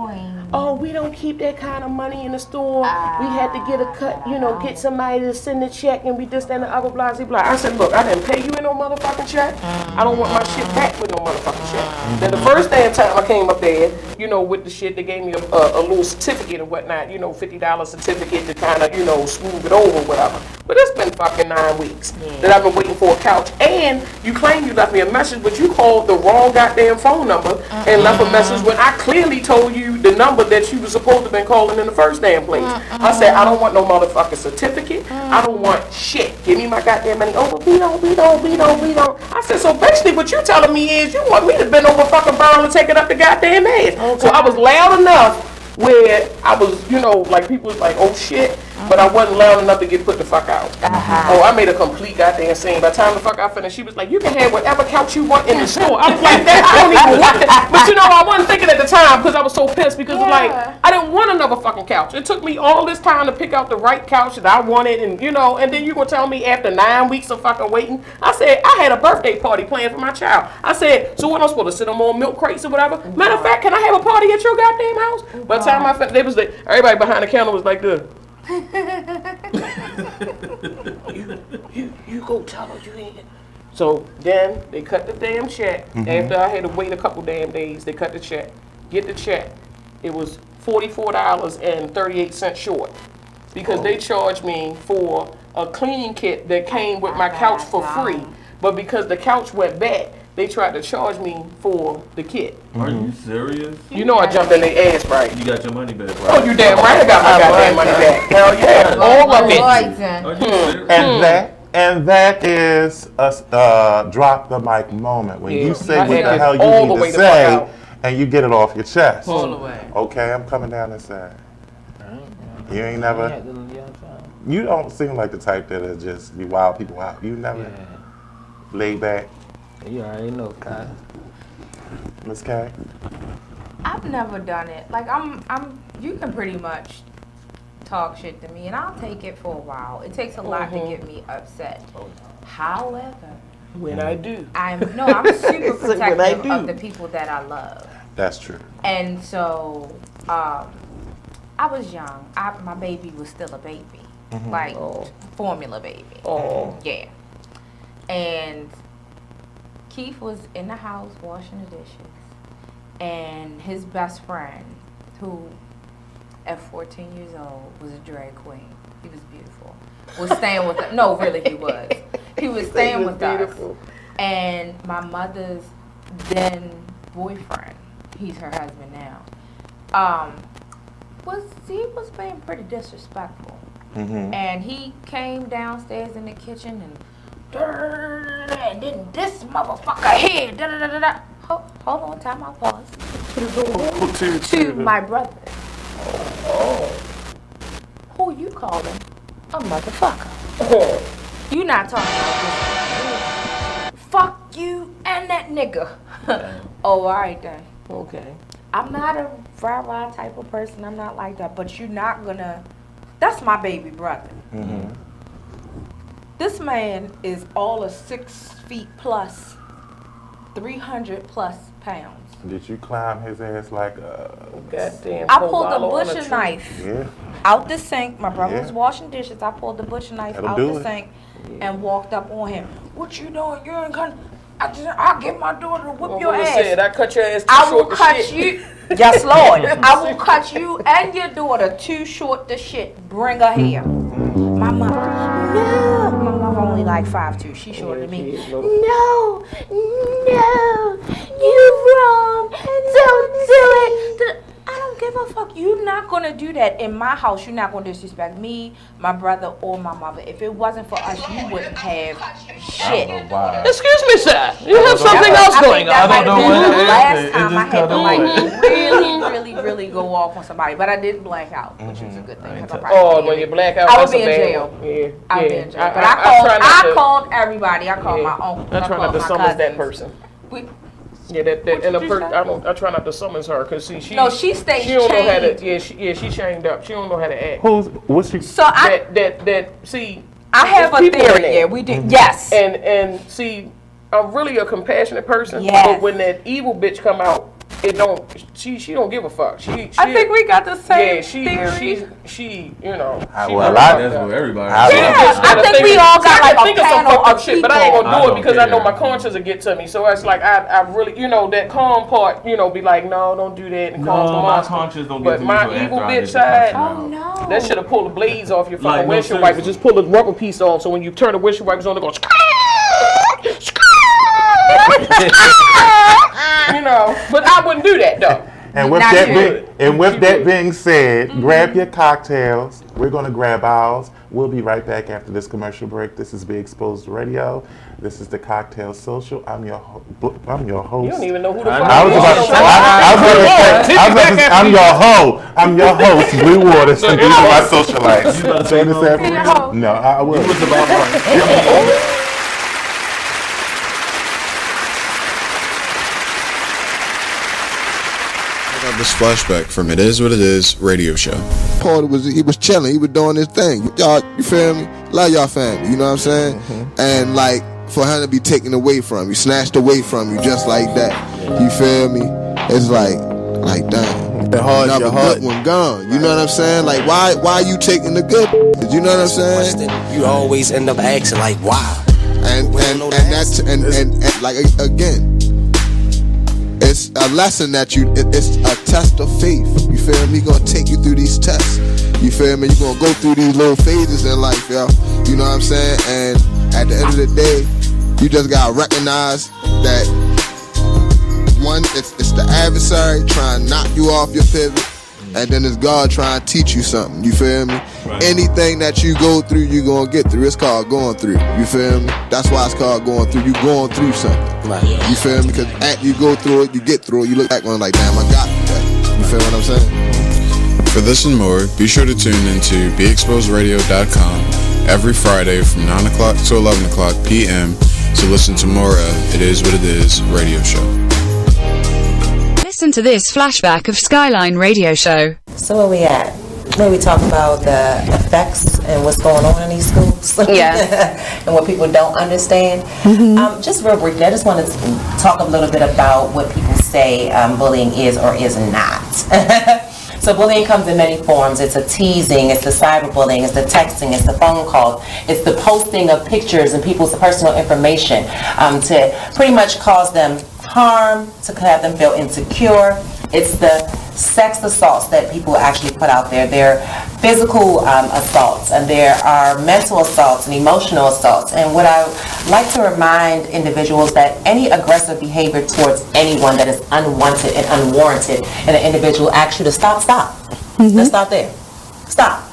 Oh, we don't keep that kind of money in the store. We had to get a cut, get somebody to send a check, and we this, that, and the other, blah, blah, blah. I said, look, I didn't pay you in no motherfucking check. I don't want my shit back with no motherfucking check. Then the first damn time I came up there, with the shit, they gave me a little certificate and whatnot, $50 certificate to kind of, smooth it over or whatever. But it's been fucking 9 weeks that I've been waiting for a couch. And you claim you left me a message, but you called the wrong goddamn phone number and left a message when I clearly told you the number that you were supposed to have been calling in the first damn place. I said, I don't want no motherfucking certificate. I don't want shit. Give me my goddamn money. Oh, but we don't. I said, so basically what you telling me is you want me to bend over fucking barrel and take it up the goddamn ass. Okay. So I was loud enough where I was, like people was like, oh shit, but I wasn't loud enough to get put the fuck out. Oh, I made a complete goddamn scene. By the time the fuck I finished, she was like, you can have whatever couch you want in the store. I was like, that I don't even want that. But I wasn't thinking at the time because I was so pissed because I didn't want another fucking couch. It took me all this time to pick out the right couch that I wanted, and and then you gonna tell me after 9 weeks of fucking waiting. I said, I had a birthday party planned for my child. I said, so what, I'm supposed to sit on more milk crates or whatever? Matter of fact, can I have a party at your goddamn house? By the time I finished, they was like, everybody behind the counter was like this. you go tell her you ain't. So then they cut the damn check. After I had to wait a couple damn days, they cut the check. Get the check. It was $44.38 short because they charged me for a cleaning kit that came with my couch for free. But because the couch went back, they tried to charge me for the kit. Are you serious? I jumped in their ass, right? You got your money back, right? Oh, you damn right I got my goddamn money back. Hell yeah, all of it. And that is a drop the mic moment when you say what the hell you need to say and you get it off your chest. All the way. Okay, I'm coming down this side. You ain't never. You don't seem like the type that'll just be wild people out. You never laid back. You already know, Kai. Miss Kay? I've never done it. Like you can pretty much talk shit to me and I'll take it for a while. It takes a lot to get me upset. However, when I do. I'm super protective of the people that I love. That's true. And so I was young. My baby was still a baby. like formula baby. Yeah. And Keith was in the house washing the dishes, and his best friend, who at 14 years old was a drag queen, he was beautiful, was staying with us. No, really, he was. He was staying with us. And my mother's then boyfriend, he's her husband now, was being pretty disrespectful. And he came downstairs in the kitchen and then this motherfucker here. Hold on, time out, pause. To my brother. Who you calling a motherfucker? You not talking about this. Fuck you and that nigga. Oh, alright then. Okay. I'm not a rah-rah type of person. I'm not like that. But you're not gonna. That's my baby brother. This man is all of 6 feet plus, 300 plus pounds. Did you climb his ass like a goddamn? I pulled the butcher knife out the sink. My brother was Yeah. washing dishes. I pulled the butcher knife That'll out do the it. sink and walked up on him. What you doing? You ain't gonna. I'll get my daughter to whip your ass. Said, I cut your ass too I will short to cut shit. you. Yes, Lord. I will cut you and your daughter too short to shit. Bring her here. My mother. No. My mother only like 5'2". She's shorter than me. No. You wrong. Don't do it. I don't give a fuck. You're not gonna do that in my house. You're not gonna disrespect me, my brother, or my mother. If it wasn't for us, you wouldn't have shit. Excuse me, sir. You have something else going on. I don't know what last time I had to like really go off on somebody, but I didn't black out, which is a good thing. When you black out, I would that's be a in bad jail. one. Yeah, I would be yeah. in jail. But I called everybody. I called my uncle. I try not to summons that person. Yeah, What and did the you person say? I try not to summons her because see she stays she don't know how to chained. she chained up. She don't know how to act. What's she? So I see. I have a people in theory. there. Yeah, we did. Yes. And see, I'm really a compassionate person. Yes. But when that evil bitch come out, it don't. She don't give a fuck. I think we got the same theory. She you know. That's what everybody. I think we all got like a panel of shit, but I ain't gonna do it because I know my conscience will get to me. So it's like I really, that calm part, be like, no, don't do that. And calm my conscience don't get to me. But my evil bitch side, no, that should have pulled the blades off your fucking Like, no, windshield wiper. seriously. Just pull the rubber piece off, so when you turn the windshield wipers on, it goes. But I wouldn't do that though. And with that being said, grab your cocktails. We're gonna grab ours. We'll be right back after this commercial break. This is Be Exposed Radio. This is the Cocktail Social. I'm your host. You don't even know who the fuck I was about to say, I'm your host. I'm your host, Blue Waters, and these are my socialites. You about to say no? No, I will. You was about right. This flashback from It Is What It Is radio show. Paul he was chilling, he was doing his thing. Y'all, you feel me? Love y'all family, you know what I'm saying? And like for him to be taken away from you, snatched away from you just like that. You feel me? It's like damn. Another good one gone. You know what I'm saying? Like why you taking the good? You know what I'm saying? You always end up asking like why? And like again. It's a lesson that it's a test of faith. You feel me? Gonna take you through these tests. You feel me? You're gonna go through these little phases in life, yo. You know what I'm saying? And at the end of the day, you just gotta recognize that one, it's the adversary trying to knock you off your pivot, and then it's God trying to teach you something. You feel me? Right. Anything that you go through, you gonna get through. It's called going through. You feel me? That's why it's called going through. You going through something. Right. You feel me? Because after you go through it, you get through it. You look back and like, damn, I got that. You feel what I'm saying? For this and more, be sure to tune into BeExposedRadio.com every Friday from 9 o'clock to 11 o'clock p.m. to listen to more It Is What It Is radio show. Listen to this flashback of Skyline Radio Show. So where we at? Where we talk about the effects and what's going on in these schools. Yeah. And what people don't understand. Just real briefly, I just want to talk a little bit about what people say bullying is or is not. So bullying comes in many forms. It's a teasing, it's the cyberbullying, it's the texting, it's the phone calls, it's the posting of pictures and people's personal information to pretty much cause them harm, to have them feel insecure. It's the sex assaults that people actually put out there. There are physical assaults, and there are mental assaults and emotional assaults. And what I like to remind individuals that any aggressive behavior towards anyone that is unwanted and unwarranted in an individual asks you to stop. Let's stop there. Stop.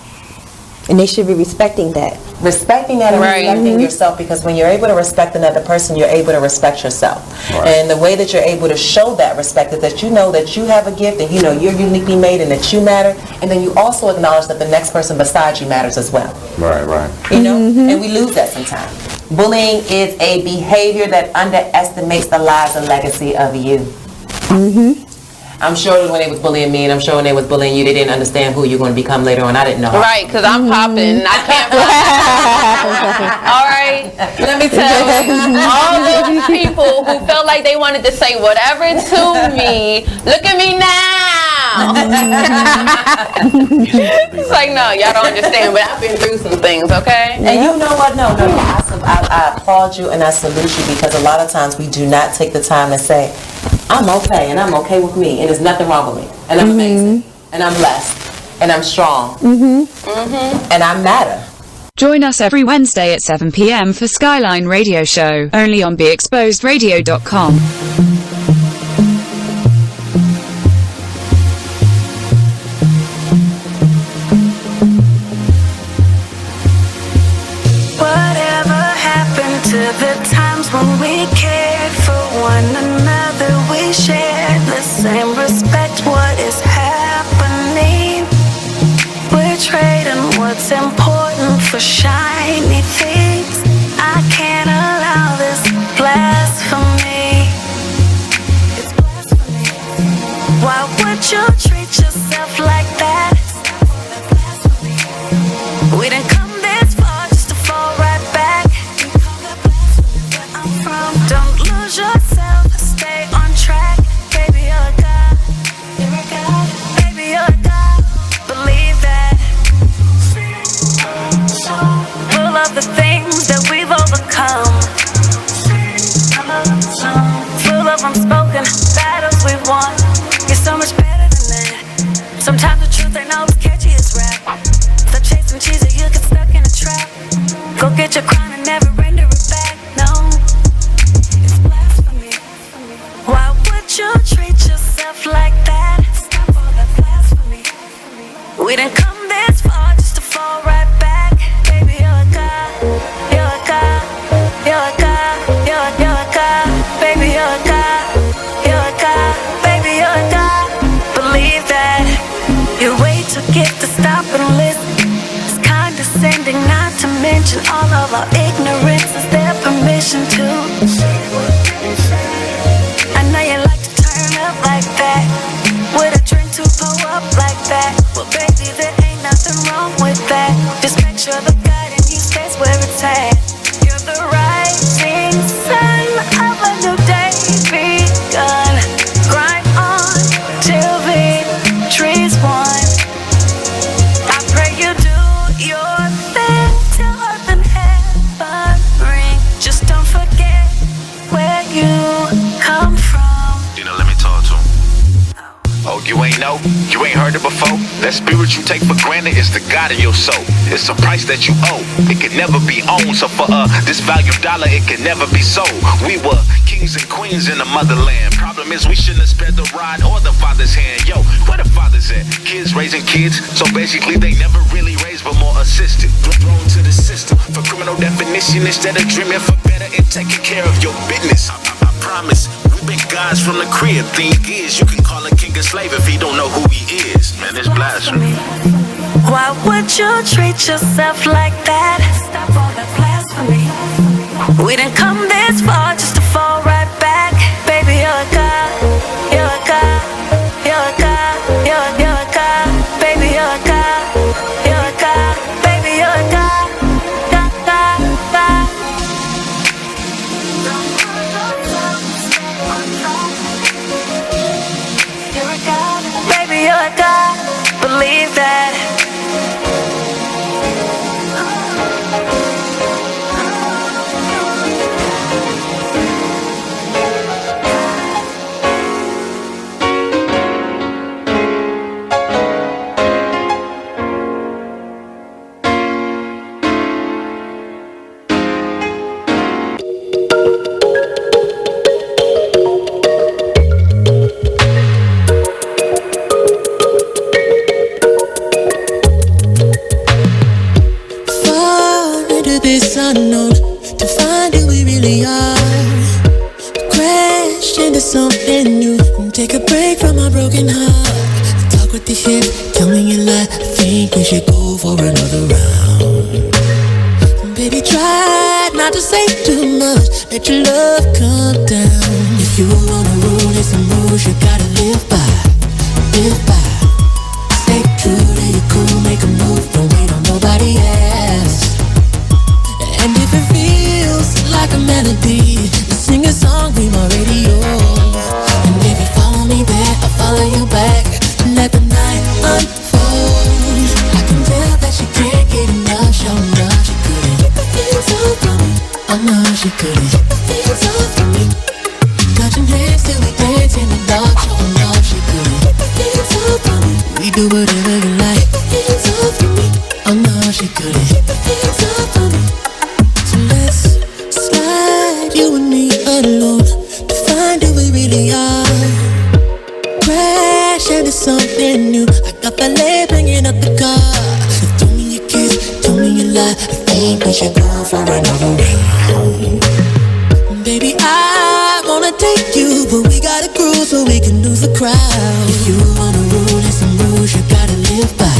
And they should be respecting that. Respecting that and respecting yourself, because when you're able to respect another person, you're able to respect yourself. And the way that you're able to show that respect is that you know that you have a gift and you know you're uniquely made and that you matter, and then you also acknowledge that the next person beside you matters as well. Right. You know? And we lose that sometimes. Bullying is a behavior that underestimates the lives and legacy of you. I'm sure when they was bullying me, and I'm sure when they was bullying you, they didn't understand who you're going to become later on. I didn't know. Right, because I'm popping. I can't All right, let me tell you, all those people who felt like they wanted to say whatever to me, look at me now. It's like, no, y'all don't understand, but I've been through some things, okay? And you know what? No. I applaud you and I salute you, because a lot of times we do not take the time to say, I'm okay, and I'm okay with me, and there's nothing wrong with me, and I'm amazing, and I'm blessed, and I'm strong, and I matter. Join us every Wednesday at 7 p.m. for Skyline Radio Show, only on BeExposedRadio.com. Whatever happened to the times when we cared for one another? We share the same respect. What is happening? We're trading what's important for shiny things. I can't allow this blasphemy. It's blasphemy. Why would you treat yourself like that? We didn't come this far just to fall right back. Don't lose yourself, stay on track. Baby, you're a god. Baby, you're a god. Believe that. Full of the things that we've overcome. Full of unspoken battles we won. You're so much better than that. Sometimes the truth ain't always catchy as rap. Stop chasing cheese or you get stuck in a trap. Go get your crown and never render it back. No. Why would you treat yourself like that? Stop all that blasphemy. We didn't come this far just to fall right back. Baby, you're a god. You're a god. You're a god. You're a god. Baby, you're a god. You're a god. Baby, you're a god. Believe that. You're way too gifted to stop and listen. It's condescending, not to mention all of our ignorance. Is their permission to? I know you like to turn up like that. With a drink to pull up like that. Well, baby, there ain't nothing wrong with that. Just make sure the God in you stays where it's at. You're the rising sun of a new day begun. Grind on till victory's won. I pray you do your thing till earth and heaven ring. Just don't forget where you come from. You know, let me talk to him. Oh, you ain't know? You ain't heard it before? That spirit you take for granted is the God in your soul. It's a price that you owe. It can never be owned. So for this valued dollar, it can never be sold. We were kings and queens in the motherland. Problem is we shouldn't have spared the rod or the father's hand. Yo, where the fathers at? Kids raising kids. So basically they never really raised but more assisted. Thrown to the system for criminal definition instead of dreaming for better and taking care of your business. I promise. Big guys from the crib. Thing is, you can call a king a slave if he don't know who he is. Man, it's blasphemy. Why would you treat yourself like that? Stop all that blasphemy. We didn't come this far just to fall right back. Baby, you're a god. You're a god. You're a god. You're a god. Baby, you're a god. You're a god. Baby, you're a god. God, God, God. You're a god. Baby, you're a god. really are. Crash into something new. Take a break from my broken heart. Talk with the hip, tell me you lie. I think we should go for another round. Baby, try not to say too much. Let your love come down. If you wanna rule, there's some rules you gotta live by. Live by. Stay true to your cool, make a move. Don't wait on nobody else. And if it feels like a melody, sing a song, be my radio. And if you follow me there, I'll follow you back. Let the night unfold. I can tell that she can't get enough. Show enough, she couldn't get the feels off from me. Oh no, she couldn't get the feels off from me. Got your hands till we dance in the dark. Show enough, she couldn't get the feels off from me. We do whatever you like. Feels off from me. Oh no, she couldn't get the feels off from me. So let's slide, you and me alone, to find who we really are. Crash into something new. I got ballet bringing up the car. So throw me a kiss, tell me you lie. I think we should go for another round. Baby, I wanna take you, but we gotta groove so we can lose the crowd. If you wanna rule, there's some rules you gotta live by.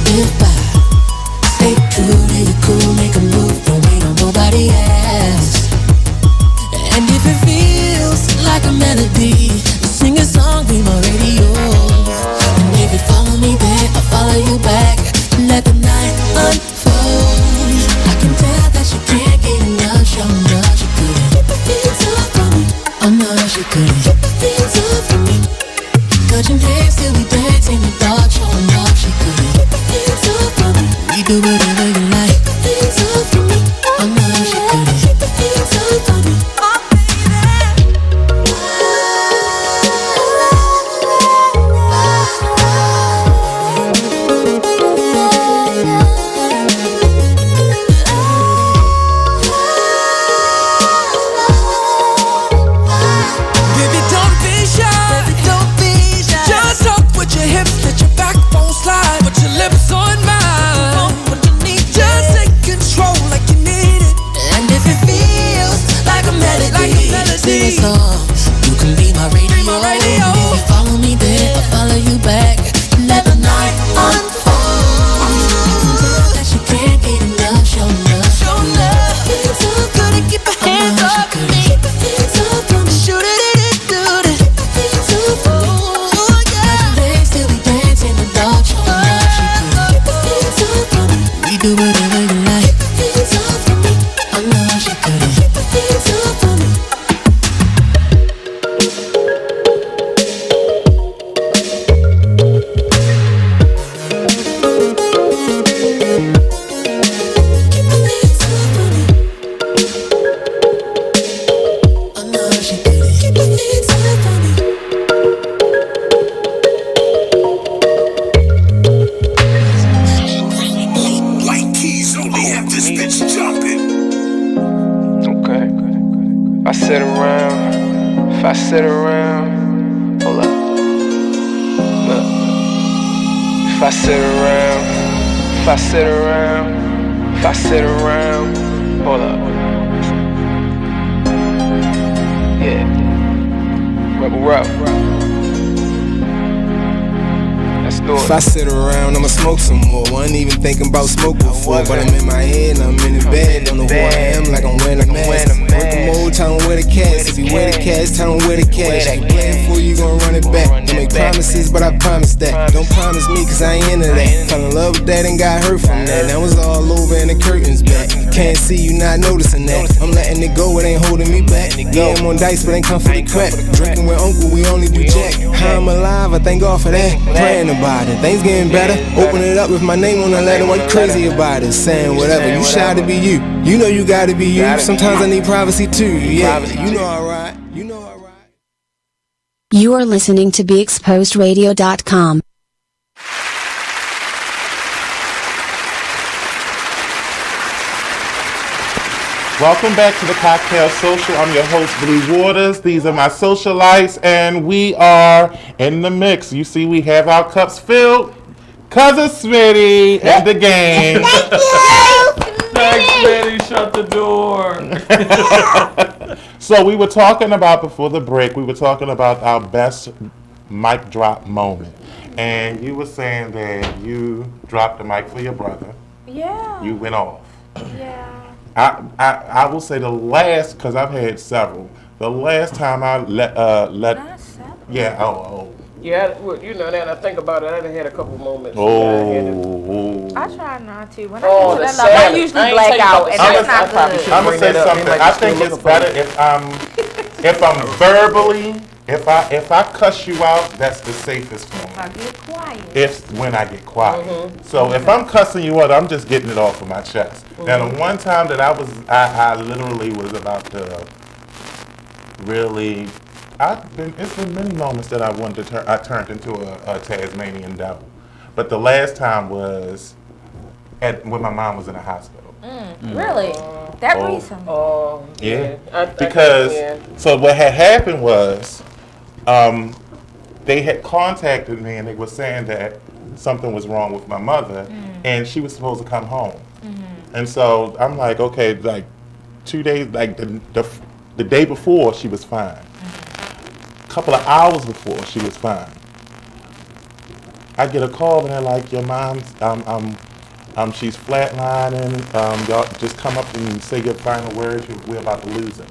Live by. Stay true to your cool, make a move. Don't wait on nobody else. And if it feels like a melody, sing a song, be my radio. And if you follow me there, I'll follow you back. Let the night unfold. I can tell that she can't get enough. Show enough, she couldn't get the feels off from me. Oh no, she couldn't get the feels off from me. Got your hands till we dance in the dark. Show enough, she couldn't get the feels off from me. We do whatever you like. Feels off from me. Oh no, she couldn't get the feels off from me. Sing a song, you can be my radio. If you follow me there, I'll follow you back. Let the night unfold. I can tell that she can't get enough. Show love, show love. Feels so good to keep her hands off me. Feels so good to shoot it, do it. Feels so good. Oh yeah. Legs till we dance in the dark. Show love, she could. Feels so good. We do whatever you like. Feels so for me. I know she could. Feels so for me. Sit around, hold up. Look. If I sit around, hold up. Yeah. Rebel up. Let's do it. If I sit around, I'ma smoke some more. Wasn't even thinking about smoke before, but I'm in my head and I'm in the bed. Don't know who I am, like I'm wearing a mask. Working mode, tell them where the cash. If you wear the cash, tell them where the cash. If you playing for you, gon' run it back. Don't make promises, but I promise that. Don't promise me, cause I ain't into that. Fell in love with that and got hurt from that. Now it's all over and the curtains back. Can't see you not noticing that. I'm letting it go, it ain't holding me back. Yeah, I'm on dice, but ain't come for the crap. Drinking with uncle, we only do jack. How I'm alive, I thank God for that. Praying about it, things getting better. Open it up with my name on the letter. Why you crazy about it? Saying whatever, you shy to be you. You know you gotta be you. Sometimes I need privacy too. Yeah, you know I ride. You know I ride. You are listening to BeExposedRadio.com. Welcome back to the Kocktail Social. I'm your host, Blue Waters. These are my socialites, and we are in the mix. You see, we have our cups filled. Cousin Smitty and the gang. Thank you. Thanks, Smitty. shut the door. So we were talking about, before the break, we were talking about our best mic drop moment. And you were saying that you dropped the mic for your brother. Yeah. You went off. Yeah. I will say the last, because I've had several. The last time I let yeah, Yeah, well, you know, now that I think about it, I done had a couple moments. I try not to. When Oh, I get the to that level, I salad. usually I ain't black take out, the and salad. that's not good. I'm gonna say something. I think it's better if I'm verbally, if I cuss you out, that's the safest form. If I get quiet. If when I get quiet. So if I'm cussing you out, I'm just getting it off of my chest. Now the one time that I literally was about to really, it's been many moments that I wanted to I turned into a Tasmanian devil. But the last time was when my mom was in the hospital. Really? That recent? Oh, yeah. Because so what had happened was, they had contacted me and they were saying that something was wrong with my mother, and she was supposed to come home. And so I'm like, okay, like 2 days, like the day before she was fine. A couple of hours before she was fine. I get a call and they're like, your mom's, she's flatlining. Y'all just come up and say your final words. We're about to lose her.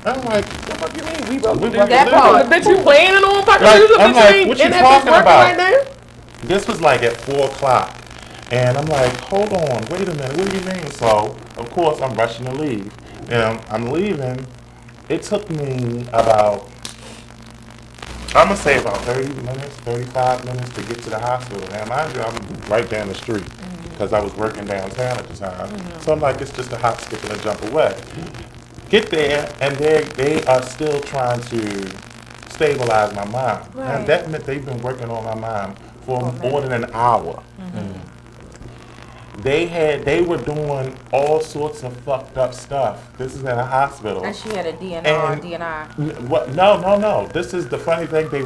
I'm like, what do you mean we about to lose her? The bitch you planning on about to lose her? I'm like, what you in that talking bitch about? working right now? This was like at 4 o'clock. And I'm like, hold on, wait a minute, what do you mean? So, of course, I'm rushing to leave. And I'm leaving. It took me about, I'm going to say about 30 minutes, 35 minutes to get to the hospital. Now, mind you, I'm right down the street because I was working downtown at the time. So I'm like, it's just a hop, skip, and a jump away. Get there, and they are still trying to stabilize my mom. Right. And that meant they've been working on my mom for more than an hour. They were doing all sorts of fucked up stuff. This is in a hospital. And she had a DNR. What? No. This is the funny thing. They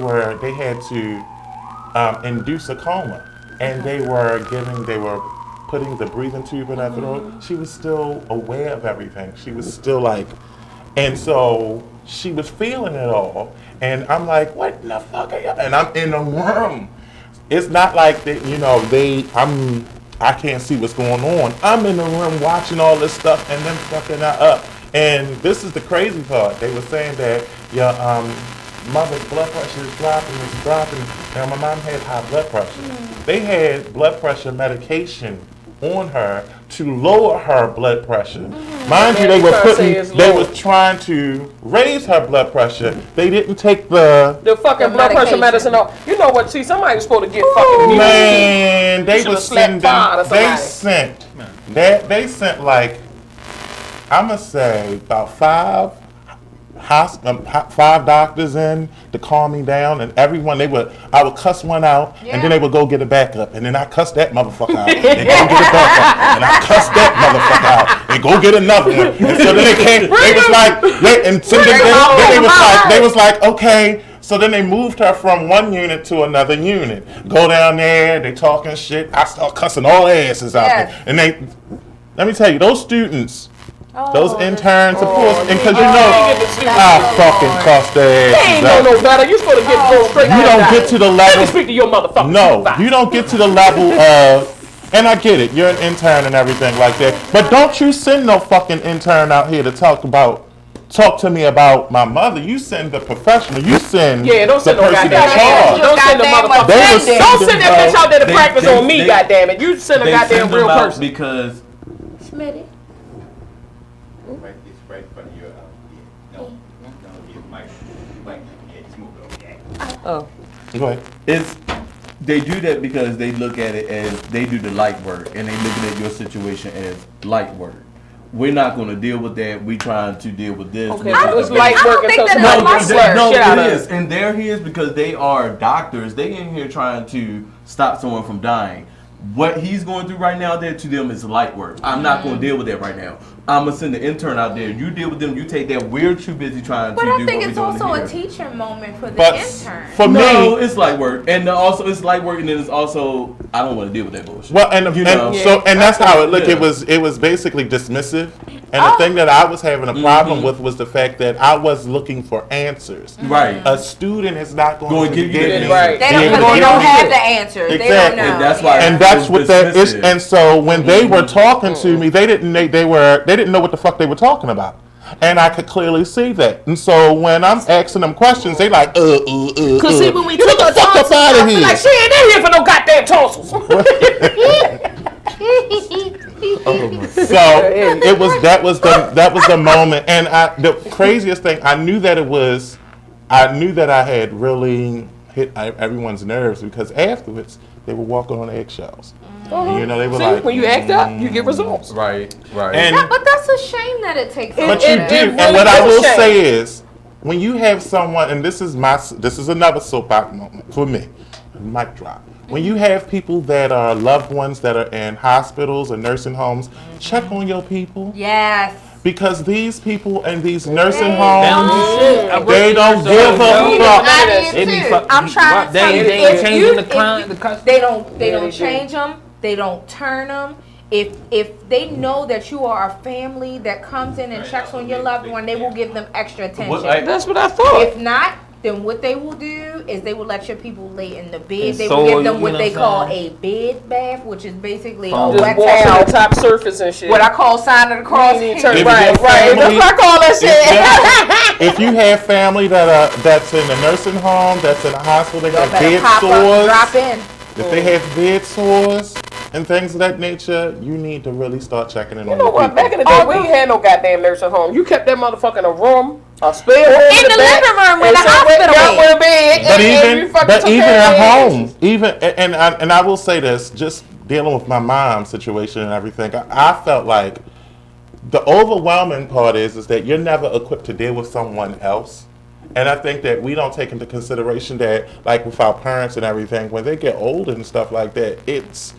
had to induce a coma, and they were putting the breathing tube in her throat. She was still aware of everything. She was still like, and so she was feeling it all. And I'm like, what the fuck are you? And I'm in the room. It's not like that, I can't see what's going on. I'm in the room watching all this stuff and them fucking her up. And this is the crazy part. They were saying that your mother's blood pressure is dropping. Now my mom had high blood pressure. They had blood pressure medication on her to lower her blood pressure. Mind you, they were trying to raise her blood pressure. They didn't take the fucking blood pressure medicine off. You know what? See, somebody was supposed to get fucking man. They sent like, I'm gonna say about five doctors in to calm me down, and everyone I would cuss one out, and then they would go get a backup, and then I cuss that motherfucker out, and go get a backup, and I cuss that motherfucker out, and go get another one. And so then they was like, okay. So then they moved her from one unit to another unit. Go down there, they talking shit. I start cussing all asses out there, and let me tell you, those students. Those interns, of course, and because I fucking cuss their asses. They ain't no better. You supposed to go straight. You don't get to the level. Let me speak to your motherfucker. No, you don't get to the level of. And I get it, you're an intern and everything like that. But don't you send no fucking intern out here to talk to me about my mother. You send the professional. You send don't send the no person in goddamn charge. Don't send the motherfucker. Don't send that bitch out there to practice on me, goddammit. You send a goddamn real person. Because Smitty. Oh. Go ahead. They do that because they look at it as they do the light work, and they looking at your situation as light work. We're not going to deal with that. We trying to deal with this. Okay, so it's light work until no, it is, and there he is because they are doctors. They in here trying to stop someone from dying. What he's going through right now there to them is light work. I'm not going to deal with that right now. I'm going to send the intern out there. You deal with them. You take that. We're too busy trying to do what we're doing here. But I think it's also a teacher moment for the intern. For me, it's light work. And also it's light work, and then it's also, I don't want to deal with that bullshit. Well, and that's how it looked. It was basically dismissive. And the thing that I was having a problem with was the fact that I was looking for answers. Right. A student is not going to give me. Right. They don't have the answers. Exactly. They don't know. And that's what that is. And so when they were talking to me, they didn't know what the fuck they were talking about. And I could clearly see that. And so when I'm asking them questions, they like, Cause see, when we get the fuck up out of here. Like, she ain't in here for no goddamn tonsils. So that was the moment. And the craziest thing, I knew that I had really hit everyone's nerves, because afterwards they were walking on eggshells. And, you know, they were See, when you act up, you get results. Right. And but that's a shame that it takes. But you do. And what I will say is, when you have someone, and this is another soapbox moment for me, mic drop. When you have people that are loved ones that are in hospitals or nursing homes, check on your people. Yes. Because these people in these nursing homes, they don't give a fuck. I'm trying to tell you, they don't they change them. They don't turn them. If they know that you are a family that comes in and checks on your loved one, they will give them extra attention. That's what I thought. If not, then what they will do is they will let your people lay in the bed. They will give them what they call a bed bath, which is basically a wet towel. On the top surface and shit. What I call sign of the cross. Right. That's what I call that shit. If you have family that's in a nursing home, that's in a hospital, they got bed sores. Drop in. If they have bed sores and things of that nature, you need to really start checking in on your people. Back in the day, we ain't had no goddamn nursing home. You kept that motherfucker in a room, a spare room in the living room with a hospital bed. But even at home, and I will say this, just dealing with my mom's situation and everything, I felt like the overwhelming part is that you're never equipped to deal with someone else. And I think that we don't take into consideration that, like with our parents and everything, when they get older and stuff like that, it's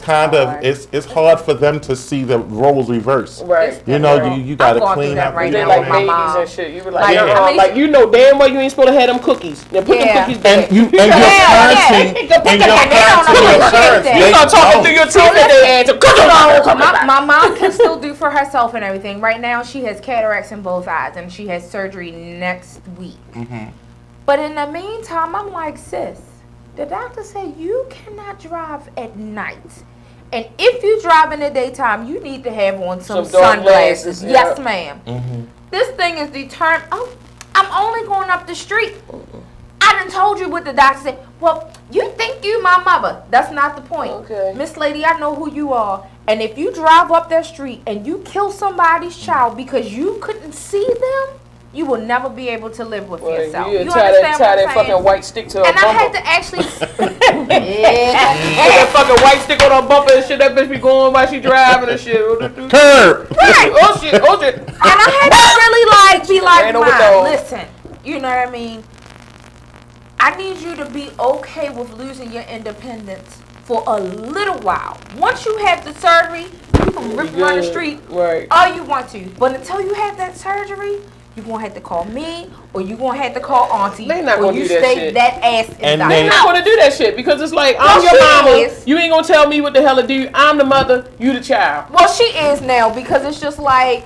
hard for them to see the roles reversed. Right. You know, you gotta clean up. Right now, like babies and shit. You were like, you know damn well you ain't supposed to have them cookies. Now put them cookies back. And you're parenting. You start talking through your teeth and they add my mom can still do for herself and everything. Right now, she has cataracts in both eyes, and she has surgery next week. Mm-hmm. But in the meantime, I'm like, sis, the doctor said you cannot drive at night. And if you drive in the daytime, you need to have on some sunglasses. Yeah. Yes, ma'am. Mm-hmm. This thing is determined. Oh, I'm only going up the street. I done told you what the doctor said. Well, you think you my mother. That's not the point. Okay. Miss Lady, I know who you are. And if you drive up that street and you kill somebody's child because you couldn't see them, you will never be able to live with yourself. You understand tie that fucking white stick to a bumper. And I had to actually... that fucking white stick on her bumper and shit. That bitch be going while she driving and shit. Curb! Right! Oh shit. And I had to really be like, Mom, listen. You know what I mean? I need you to be okay with losing your independence for a little while. Once you have the surgery, you can rip around the street all you want to. But until you have that surgery, you're going to have to call me, or you're going to have to call Auntie, they not or gonna you do that stay shit. That ass in the They not going to do that shit, because it's like, I'm your mama, you ain't going to tell me what the hell to do, I'm the mother, you the child. Well, she is now, because it's just like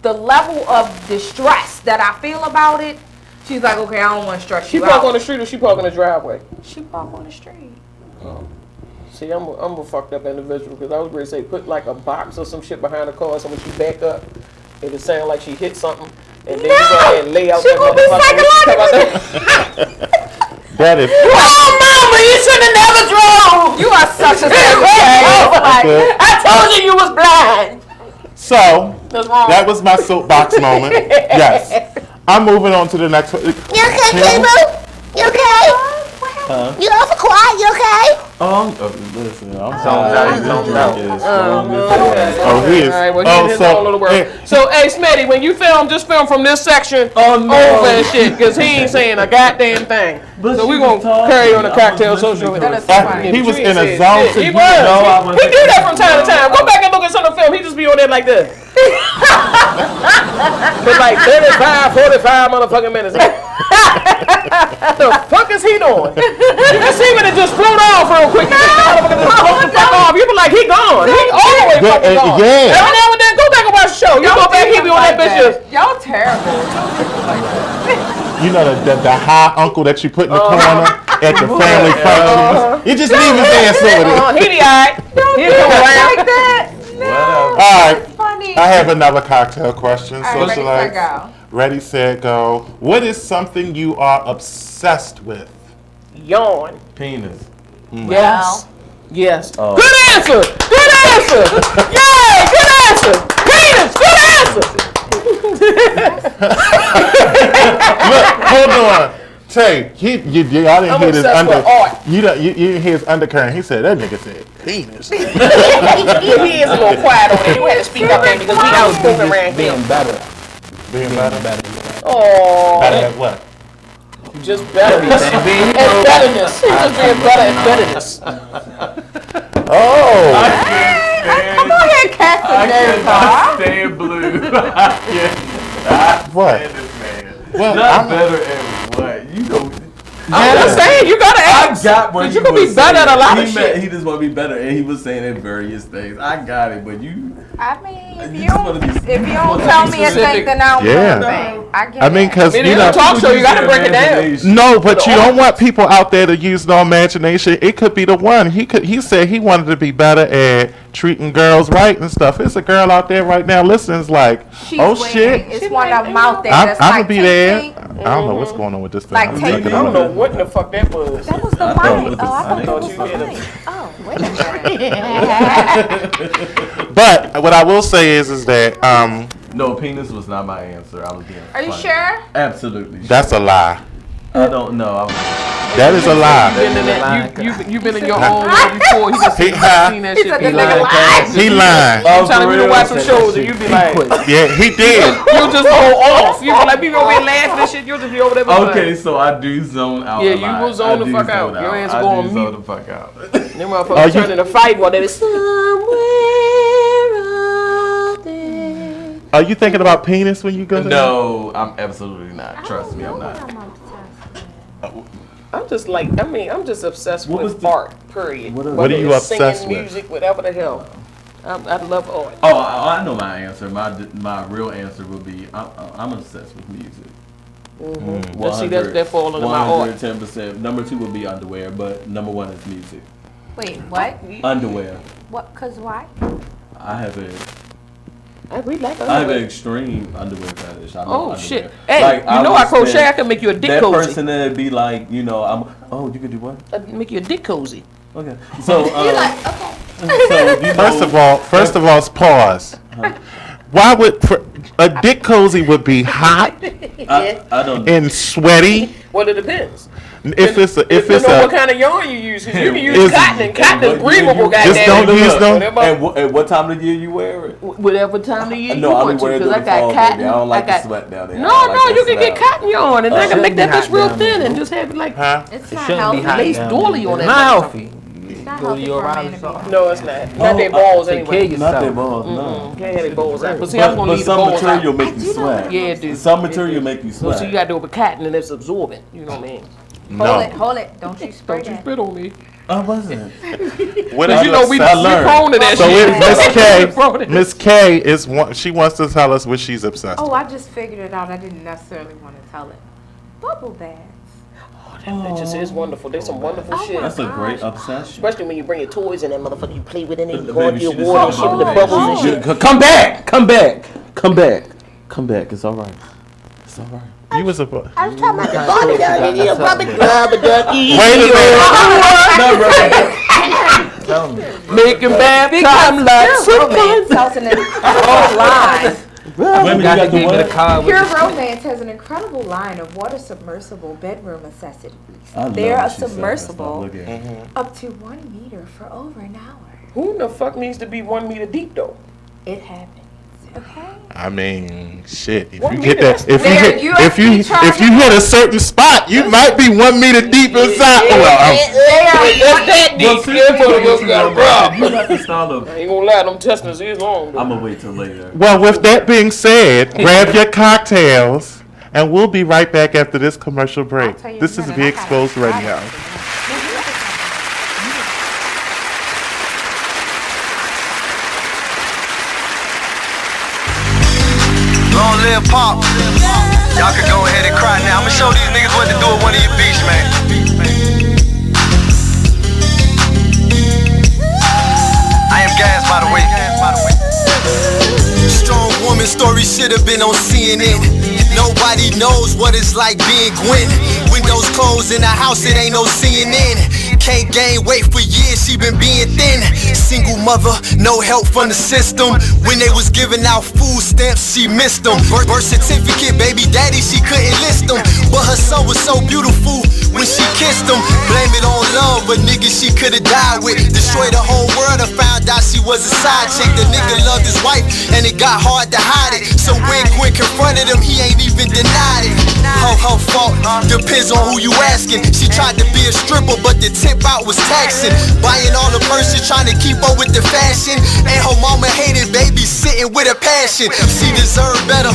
the level of distress that I feel about it. She's like, okay, I don't want to stress you out. She park on the street or she park in the driveway? She park on the street. Oh. See, I'm a fucked up individual, because I was ready to say put like a box or some shit behind the car, so when she back up, it'll sound like she hit something, and then you go ahead and lay out that motherfucker. That is... Oh, mama, you should have never drove! You are such a selfish. I told you was blind! So, that was my soapbox moment. Yes. I'm moving on to the next one. You okay, K-Boo? You okay? You awful quiet, you okay? Listen, I'm sorry. He is. So, hey, Smitty, when you film, just film from this section over and shit, because he ain't saying a goddamn thing. So we're going to carry on the Cocktail Social. He was in a zone. He was. He do that from time to time. Go back and look at some of the film. He just be on there like this. For like 35, 45 motherfucking minutes. What the fuck is he doing? You can see when it just float off real quick. You be like, he gone. He all the way fucking gone. Yeah. Every now and then, go back and watch watch the show. You go back, he be on that bitch. Y'all terrible. You know the high uncle that you put in the corner at the family functions. You just leave his ass over there. He be alright. He'll come around. Like that. No. All right. Funny. I have another cocktail question. All right, Socialites. Ready, set, go. What is something you are obsessed with? Yawn. Penis. Yes. Yes. Oh. Good answer. Good answer. Yay. Good answer. Penis. Good answer. Look, hold on. Tay, I didn't hear this you didn't hear his undercurrent. He said that nigga said penis. He is a little quiet on it. You had to speak up there because we outspoken around here. Being better. Being better. Oh. Better at what? Just betterness. And betterness. He's just being better at betterness. Oh. Come on here, Captain. I can't stand Bleu. What? Well, not better at what? You know. I'm just saying, you gotta ask. I got what you can be better at a lot of shit. He just want to be better, and he was saying it various things. I got it, but you. I mean, if you don't tell me a thing, then I don't know a thing. I get I mean, because you know, talk show, you gotta break it down. No, but you don't want people out there to use no imagination. It could be the one. He said he wanted to be better at treating girls right and stuff. It's a girl out there right now listening, like, She's oh waiting. shit. It's one of them out there I'm that's gonna like be there. I don't know what's going on with this thing. Like I'm take looking I don't at know it. what in the fuck that was. That was the mic. Oh, I thought that was the mic. Oh, wait a minute. But what I will say is that No, penis was not my answer. I was being. Are you funny. sure? Absolutely. That's a lie. I don't know. That is a lie. You've been in your own world before. He just seen that shit. He lied. I'm telling you to watch some shows and you be like, yeah, he did. You'll just go off. You be like, people over here laughing and shit. You'll just be over there. Okay, so I do zone out. Yeah, you will zone the fuck out. Your ass go on mute. Zone the fuck out. Them motherfuckers turn into fight while they be Are you thinking about penis when you go to No, I'm absolutely not. Trust me, I'm not. I'm just like, I'm just obsessed with art, period. What are you obsessed singing, with? music, whatever the hell. I love art. Oh, I know my answer. My real answer would be I'm obsessed with music. Let's see, that fall into my art. 110%. Number 2 would be underwear, but number 1 is music. Wait, what? Underwear. What? Cause why? I have an extreme underwear fetish. I love underwear. Shit! Hey, like, you know I crochet. I can make you a dick cozy. That person that'd be like, you know, you could do what? I'd make you a dick cozy. Okay. So, You're like, okay. So, first of all, pause. Why would a dick cozy would be hot? I don't know. And sweaty. Well, it depends. If it's what kind of yarn you use, because you can use cotton, and cotton is breathable. Just don't use them. At what time of the year you wear it? Whatever time of year you I want to, because I got cotton. I don't like the sweat down there. No, you can get cotton yarn, and I can make that bitch real thin and just have it like It's not healthy. lace doily on it. Not healthy. Go to your No, it's not. Not their balls anyway. Not their balls, no. Can't have their balls out. But see, I'm gonna but leave some the balls material out. make you sweat. Yeah, dude. Some material make you sweat. So you gotta do it with cotton, and it's absorbent. You know what I mean? Hold it. Don't you spray that. Spit on me. I wasn't. What you know we prone to that shit. So Miss K is one. She wants to tell us what she's obsessed with. Oh, I just figured it out. I didn't necessarily want to tell it. Bubble baths. That just is wonderful. There's some wonderful shit. That's a great obsession. Especially when you bring your toys in that motherfucker, you play with it and you go Baby, into your she just water and shit with the bubbles and shit. Come back. It's all right. It's all right. I was talking about the body dog. You probably Making bad time like Romance tells an incredible line. Pure Romance has an incredible line of water submersible bedroom necessities. They're a submersible up to 1 meter for over an hour. Who the fuck needs to be 1 meter deep though? It happens. Okay. I mean, shit. If What you meter? hit that, if You you hit a certain spot, you might be 1 meter deep inside. That deep. You got the style of. I ain't gonna lie, them testings is long. I'm gonna wait till later. Well, with that being said, grab your cocktails, and we'll be right back after this commercial break. This is Be Exposed Radio. live pop. Y'all can go ahead and cry now. I'ma show these niggas what to do at one of your beats, man. I am gas, by the way. Strong woman story should've been on CNN. Nobody knows what it's like being Gwen. Windows closed in the house, it ain't no CNN. Can't gain weight for years, she been being thin. Single mother, no help from the system. When they was giving out food stamps, she missed them. Birth certificate, baby daddy, she couldn't list them. But her son was so beautiful when she kissed him. Blame it on love, but nigga she could've died with. Destroyed the whole world and found out she was a side chick. The nigga loved his wife and it got hard to hide it. So when Gwen confronted him, he ain't even denied it. Her fault, depends on who you asking. She tried to be a stripper, but the tip out was taxing. Buying all the purses, trying to keep up with the fashion. And her mama hated babysitting with a passion. She deserved better,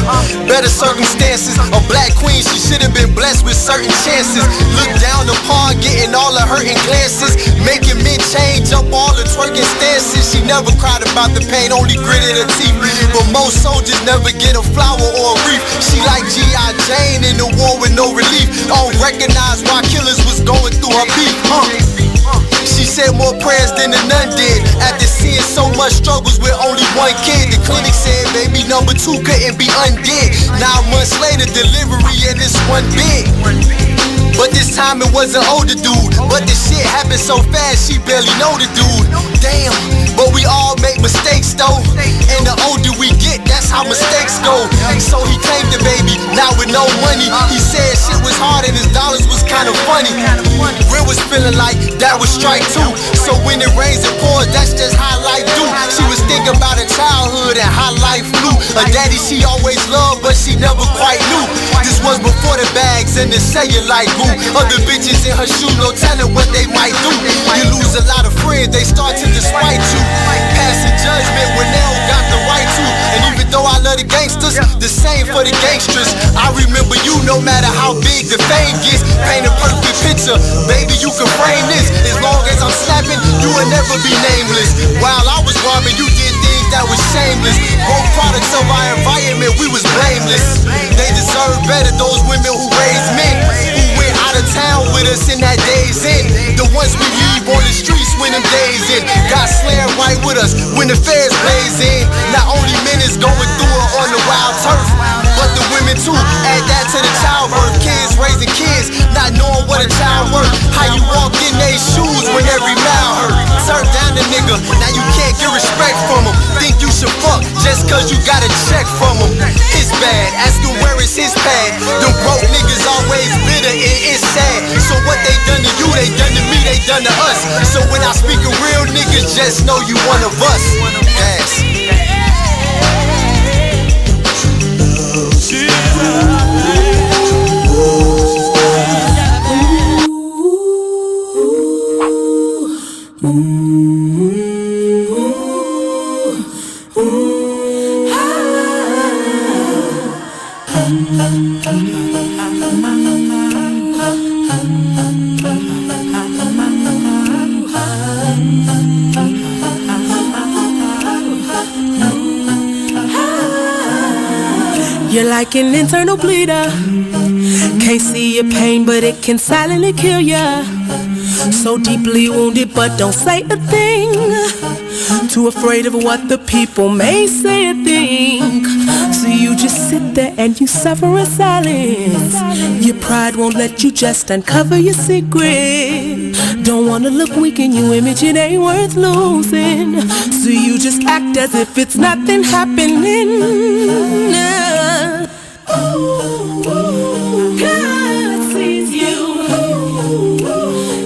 better circumstances. A black queen, she should've been blessed with certain chances. Look down upon, getting all of hurting glances. Making men change up all the twerking stances. She never cried about the pain, only gritted her teeth. But most soldiers never get a flower or a wreath. She like G.I. Jane in the war with no relief. Don't recognize why killers was going through her beef. She said more prayers than the nun did. After seeing so much struggles with only one kid, the clinic said baby number 2 couldn't be undid. 9 months later, delivery and it's one big. But this time it was an older dude. But the shit happened so fast, she barely know the dude. Damn, but we all make mistakes though. And the older we get, that's how mistakes go. So he claimed the baby, now with no money. He said shit was hard and his dollars was kinda funny. Real was feeling like that was strike 2. So when it rains and pours, that's just how life do. She was thinking about her childhood and how life flew. A daddy she always loved, but she never quite knew. This was before the bags and the cellulite grew. Other bitches in her shoe, no telling what they might do. You lose a lot of friends, they start to despite you. Passing judgment when they don't got the right to. And even though I love the gangsters, the same for the gangsters. I remember you no matter how big the fame gets. Paint a perfect picture, baby you can frame this. As long as I'm slapping, you will never be nameless. While I was robbing, you did things that was shameless. Both products of our environment, we was blameless. They deserve better, those women who raised men. Who went out of town with us in that day's end. The ones we leave on the streets when them days end. Got slammed right with us when the feds blaze in. Not only men is going through it on the wild turf, but the women too. Add that to the childbirth. Kids raising kids, not knowing what a child worth. How you walk in they shoes when every mile hurt. Turn down the nigga, now you can't get respect from him. Think you should fuck just cause you got a check from him. It's bad, ask him where is his pad. Them broke niggas always bitter and it's sad. So what they done to you, they done to me, they done to us. So when I speak of real niggas, just know you one of us. Yes. You're like an internal bleeder. Can't see your pain, but it can silently kill ya. So deeply wounded, but don't say a thing. Too afraid of what the people may say or think. So you just sit there and you suffer in silence. Your pride won't let you just uncover your secret. Don't wanna look weak in your image, it ain't worth losing. So you just act as if it's nothing happening. God sees you,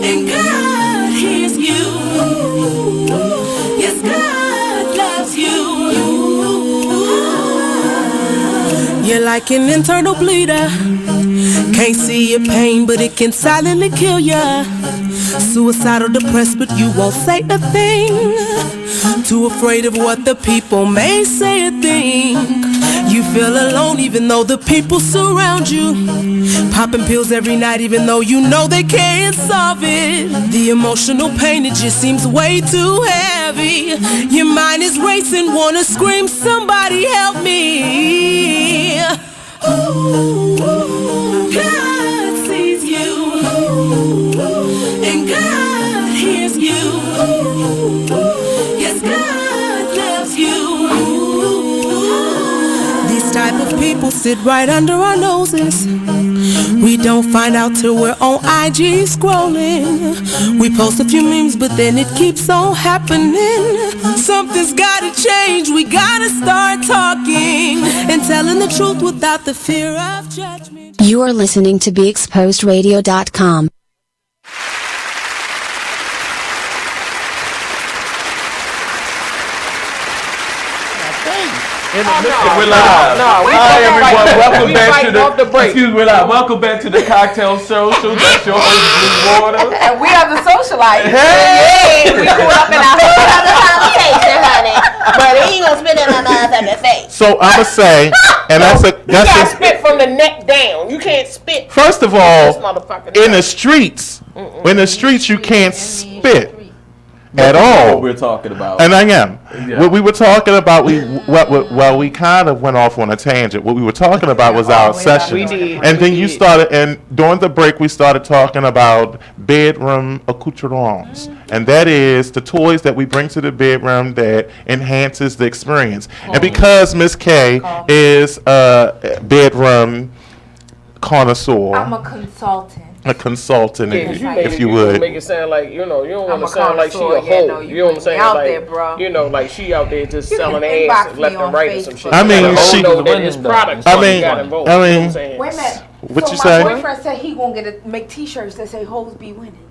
and God hears you. Yes, God loves you. You're like an internal bleeder. Can't see your pain, but it can silently kill ya. Suicidal, depressed, but you won't say a thing. Too afraid of what the people may say or think. You feel alone even though the people surround you. Popping pills every night even though you know they can't solve it. The emotional pain, it just seems way too heavy. Your mind is racing, wanna scream, somebody help me. God sees you, and God hears you. Yes, God loves you. These type of people sit right under our noses. We don't find out till we're on IG scrolling. We post a few memes, but then it keeps on happening. Something's gotta change. We gotta start talking and telling the truth without the fear of judgment. You are listening to BeExposedRadio.com. We're live. Hi everyone, welcome back to welcome back to the Kocktail Social. That's your host Blue Water. And we are the Socialites. Hey! We grew up in our conversation, honey. But he ain't gonna spit in my motherfucking face. So I'ma say, and you gotta spit from the neck down. You can't spit. First of all, in the streets, you can't spit at all. What we're talking about. And I am. Yeah. What we were talking about, we kind of went off on a tangent. What we were talking about was our sessions. And then you started, and during the break, we started talking about bedroom accoutrements. And that is the toys that we bring to the bedroom that enhances the experience. And because Miss K is a bedroom connoisseur. I'm a consultant. A consultant, if you You would. make it sound like, you don't want I'm to a sound like she a connoisseur, hoe. no, You know what I'm saying? out Like, there, bro. like she out there just You selling can ass inbox left me and right on or some shit. I mean, Like, she- know that his product I mean, got involved. I You know mean- what I'm saying? Wait a minute. What so you my say? boyfriend said he gonna make T-shirts that say "Hoes be winning."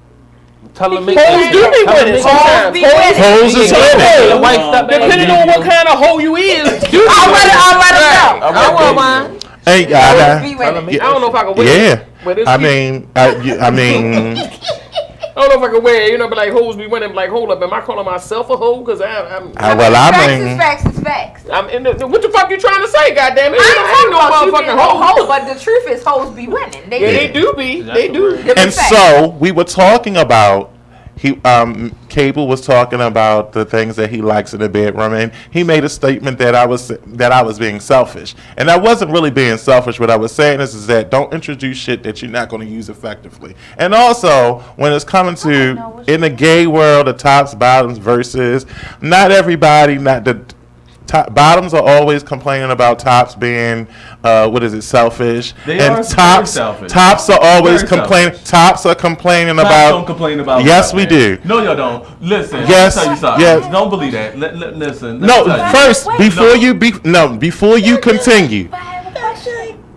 Tell them Hoes do be winning sometimes. Hoes is winning. Depending on what kind of hoe you is. I'll let it go. I want mine. Hey, I don't know if I can wear it. yeah. But it's I mean, I don't know if I can wear it, but like hoes be winning. Like, hold up, am I calling myself a hoe? Because I'm. Facts is facts. I'm in what the fuck you trying to say? Goddamn it! I ain't talking about you being a hoe. hoe, but the truth is hoes be winning. They do be. They do. And so we were talking about Cable was talking about the things that he likes in the bedroom, and he made a statement that I was being selfish, and I wasn't really being selfish. What I was saying is that don't introduce shit that you're not going to use effectively. And also, when it's coming to in the gay world, the tops bottoms versus not everybody, not the. Bottoms are always complaining about tops being selfish. They and are tops selfish. Tops are always Very complaining. selfish. Tops are complaining Tops about. don't complain about. Yes, we do. No, you don't. Listen. Yes. Let me tell you something. Yes. Don't believe that. Listen. No, let me tell you. first before you continue,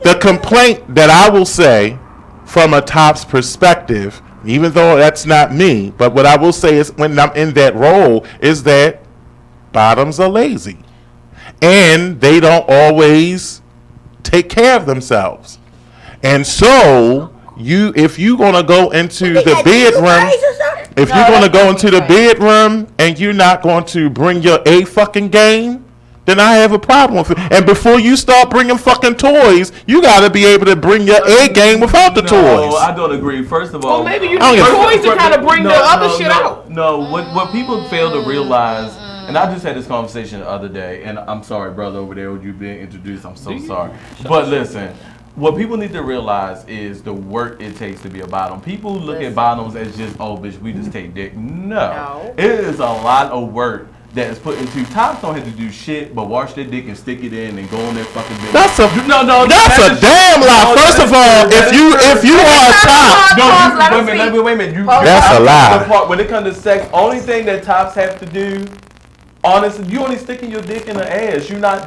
the complaint that I will say from a tops perspective, even though that's not me, but what I will say is when I'm in that role is that bottoms are lazy. And they don't always take care of themselves. And so, if you're going to go into the bedroom, and you're not going to bring your A fucking game, then I have a problem with it. And before you start bringing fucking toys, you got to be able to bring your A game without the toys. No, I don't agree. First of all, well, maybe you need toys to kind of bring the other shit out. No, what people fail to realize. And I just had this conversation the other day, and I'm sorry, brother, over there, with you being introduced. I'm so sorry. But listen, what people need to realize is the work it takes to be a bottom. People look at bottoms as just, oh, bitch, we just take dick. No. It is a lot of work that is put into. Tops don't have to do shit but wash their dick and stick it in and go on that fucking bitch. That's a damn lie. First of all, if you are a top, wait a minute. That's a lie. When it comes to sex, only thing that tops have to do. Honestly, you only sticking your dick in the ass. You don't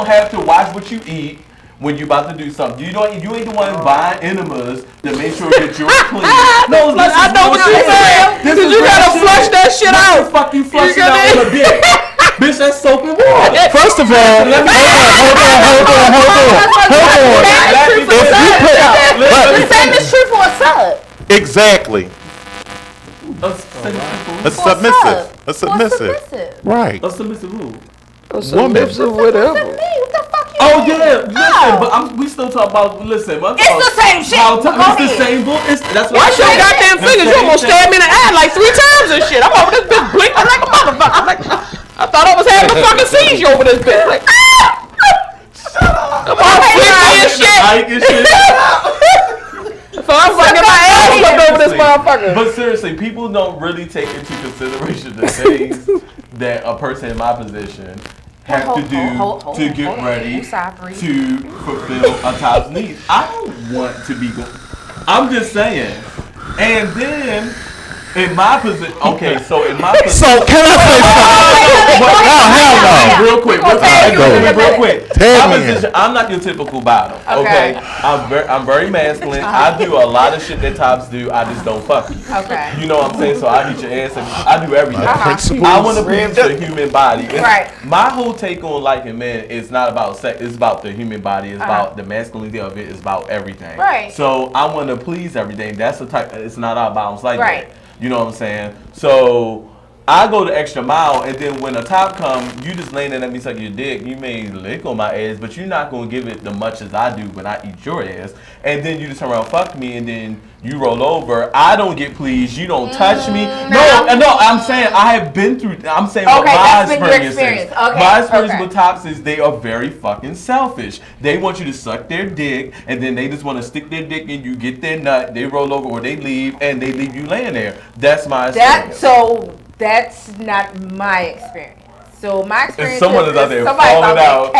have to watch what you eat when you about to do something. You ain't the one buying enemas to make sure that you're clean. No, I know what you're saying. You gotta flush that shit out. Fuck you flushing out on a dick. Bitch, that's soap and water. First of all, hold on. The same is true for a sub. Exactly. A submissive. Right. A submissive who? A submissive whatever. Oh yeah, listen, but we still talk about. Listen, it's the same shit. It's the same book. That's why. Watch your goddamn fingers. You almost stabbed me in the eye like 3 times and shit. I'm over this bitch blinking like a motherfucker. Like, I thought I was having a fucking seizure over this bitch. Like, shut up. So I'm fucking my ass fucked over this motherfucker. But seriously, people don't really take into consideration the things that a person in my position have to do to get ready to fulfill a top's needs. I don't want to be good. I'm just saying. And then in my position, okay, so in my position. So can I say something? Hell no. Real quick. My position, I'm not your typical bottom. Okay. I'm very masculine. I do a lot of shit that tops do. I just don't fuck you. Okay. You know what I'm saying? So I hit your ass. I do everything. I want to please the human body. Right. My whole take on liking men is not about sex. It's about the human body. It's about the masculinity of it. It's about everything. Right. So I want to please everything. That's the type. It's not our bounds like right. that. You know what I'm saying? So I go the extra mile, and then when the top come, you just laying there and let me suck your dick. You may lick on my ass, but you're not gonna give it the much as I do when I eat your ass. And then you just turn around, fuck me, and then you roll over. I don't get pleased. You don't touch me. No. I'm saying I have been through. I'm saying what my experience is. My experience with tops is they are very fucking selfish. They want you to suck their dick, and then they just want to stick their dick in you, get their nut, they roll over, or they leave, and they leave you laying there. That's my experience. That's not my experience. So my experience if someone is out there falling out.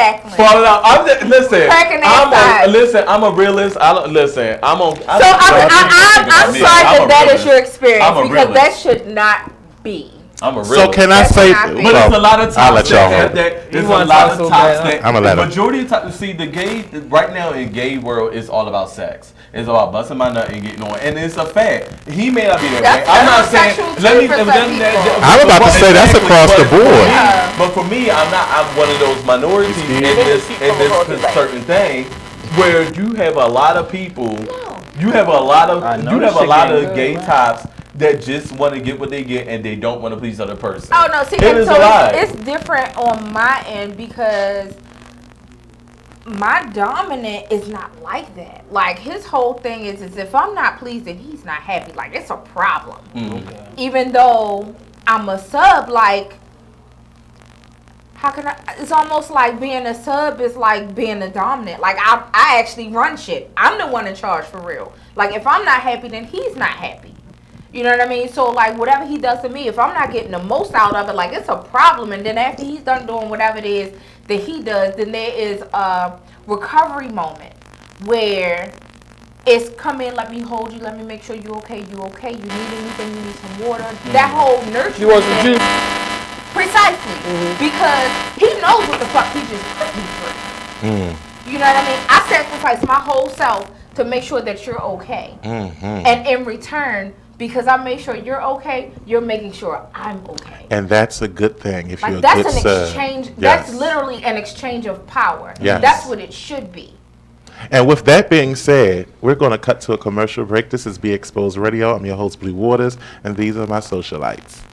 I'm a realist. I'm sorry that is your experience because that should not be. I'm a realist. So can I say? But it's a lot of tops that there's a lot of tops that I'm the majority of times. See, the gay right now in gay world is all about sex. It's about busting my nut and getting on, and it's a fact. He may not be that way. I'm not saying. I'm about to say that's across the board. But for me, I'm not. I'm one of those minorities in this certain thing where you have a lot of people. You have a lot of gay tops that just want to get what they get and they don't want to please the other person. Oh no, see, it's different on my end because my dominant is not like that. Like his whole thing is if I'm not pleased and he's not happy, like it's a problem. Mm-hmm. Even though I'm a sub, like how can I? It's almost like being a sub is like being a dominant. Like I actually run shit. I'm the one in charge for real. Like if I'm not happy, then he's not happy. You know what I mean? So like whatever he does to me, if I'm not getting the most out of it, like it's a problem. And then after he's done doing whatever it is that he does, then there is a recovery moment where it's come in, let me hold you, let me make sure you okay, you need anything, you need some water. Mm-hmm. That whole nurturing. You want some juice? Precisely. Mm-hmm. Because he knows what the fuck he just put me through. Mm. You know what I mean? I sacrifice my whole self to make sure that you're okay. Mm-hmm. And in return, because I make sure you're okay, you're making sure I'm okay. And that's a good thing if you're a that's good an sub. exchange. Yes. That's literally an exchange of power. Yes. That's what it should be. And with that being said, we're going to cut to a commercial break. This is Be Exposed Radio. I'm your host, Blue Waters, and these are my socialites.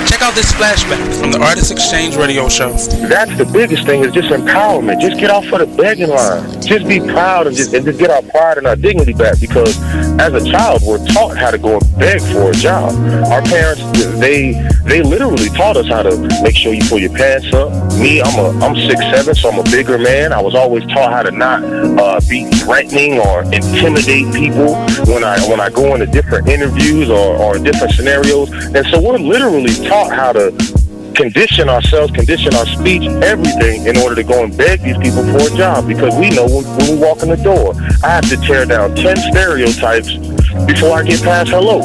Check out this flashback from the Artist Exchange Radio Show. That's the biggest thing is just empowerment. Just get off of the begging line. Just be proud and just get our pride and our dignity back. Because as a child, we're taught how to go and beg for a job. Our parents, they literally taught us how to make sure you pull your pants up. Me, I'm 6'7", so I'm a bigger man. I was always taught how to not be threatening or intimidate people when I go into different interviews or different scenarios. And so we're literally taught how to condition ourselves, condition our speech, everything in order to go and beg these people for a job, because we know when we walk in the door, I have to tear down 10 stereotypes before I get past hello.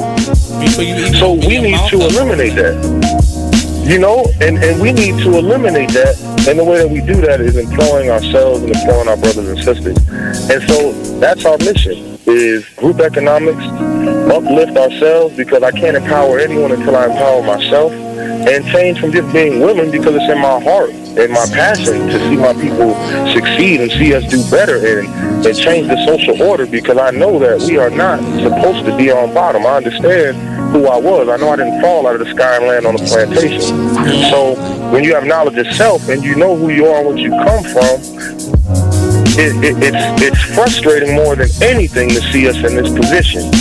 So we need to eliminate that. You know, and we need to eliminate that, and the way that we do that is employing ourselves and employing our brothers and sisters. And so that's our mission, is group economics, uplift ourselves, because I can't empower anyone until I empower myself, and change from just being women because it's in my heart and my passion to see my people succeed and see us do better and change the social order, because I know that we are not supposed to be on bottom. I understand who I was. I know I didn't fall out of the sky and land on a plantation. So when you have knowledge of self and you know who you are and what you come from, it's frustrating more than anything to see us in this position.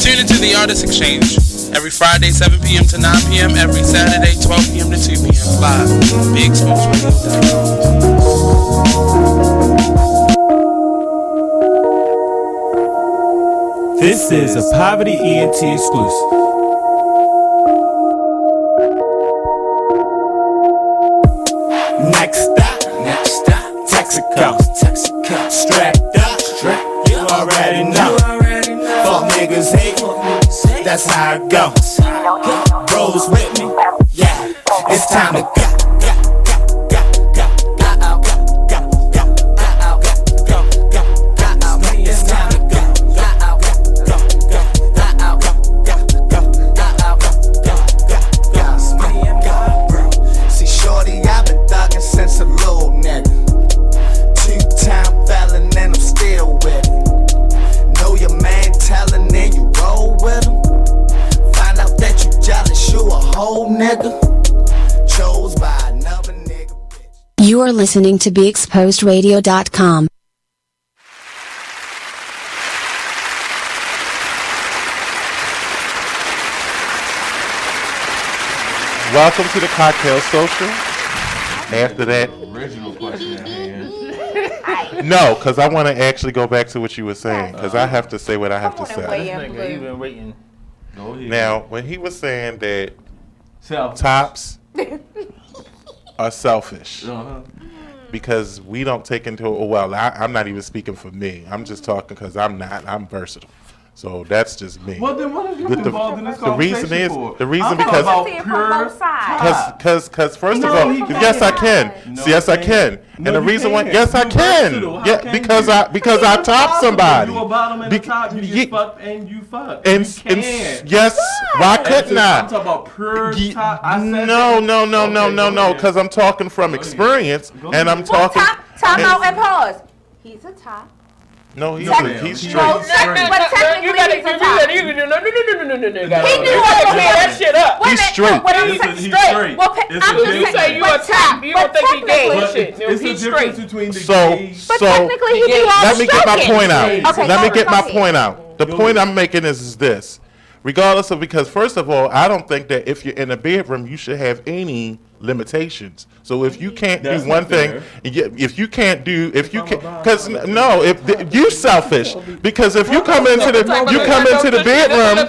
Tune into the Artist Exchange every Friday, 7 p.m. to 9 p.m. Every Saturday, 12 p.m. to 2 p.m. Live on BigExposedRadio.com. This is a Poverty ENT exclusive. Next stop, Texaco. Strapped up, you already know. Fuck niggas hate, that's how it goes. Bros with me, yeah, it's time to go. You are listening to BeExposedRadio.com. Welcome to the Kocktail Social. After that, original question at hand. No, because I want to actually go back to what you were saying, because I have to say what I have to say. You've been waiting. Now, when he was saying that Selfish. tops are selfish because we don't take into I'm not even speaking for me. I'm just talking because I'm versatile. So that's just me. Well, then what is you involved in this conversation for? The reason I'm because talking about pure because first of all, yes I can. Yes I can. And the reason why yes I can. Yeah, because I top somebody. You a bottom and a top, you just fuck and you fuck. And yes, why couldn't I? I'm talking about pure top. No, because I'm talking from experience and I'm talking. Time out and pause. He's a top. No, he's straight. But technically, he's a top. No. He knew what that shit up. He's straight. He's straight. Well, I'm just you say you a top. You don't think he gay and shit. It's the difference between the gays. But technically, he do all Let me get my point out. Okay, Let me get my point out. The point I'm making is this. Regardless of, because first of all, I don't think that if you're in a bedroom, you should have any limitations. So if you can't do one thing, if you can't, because you selfish. Because if you come into the bedroom,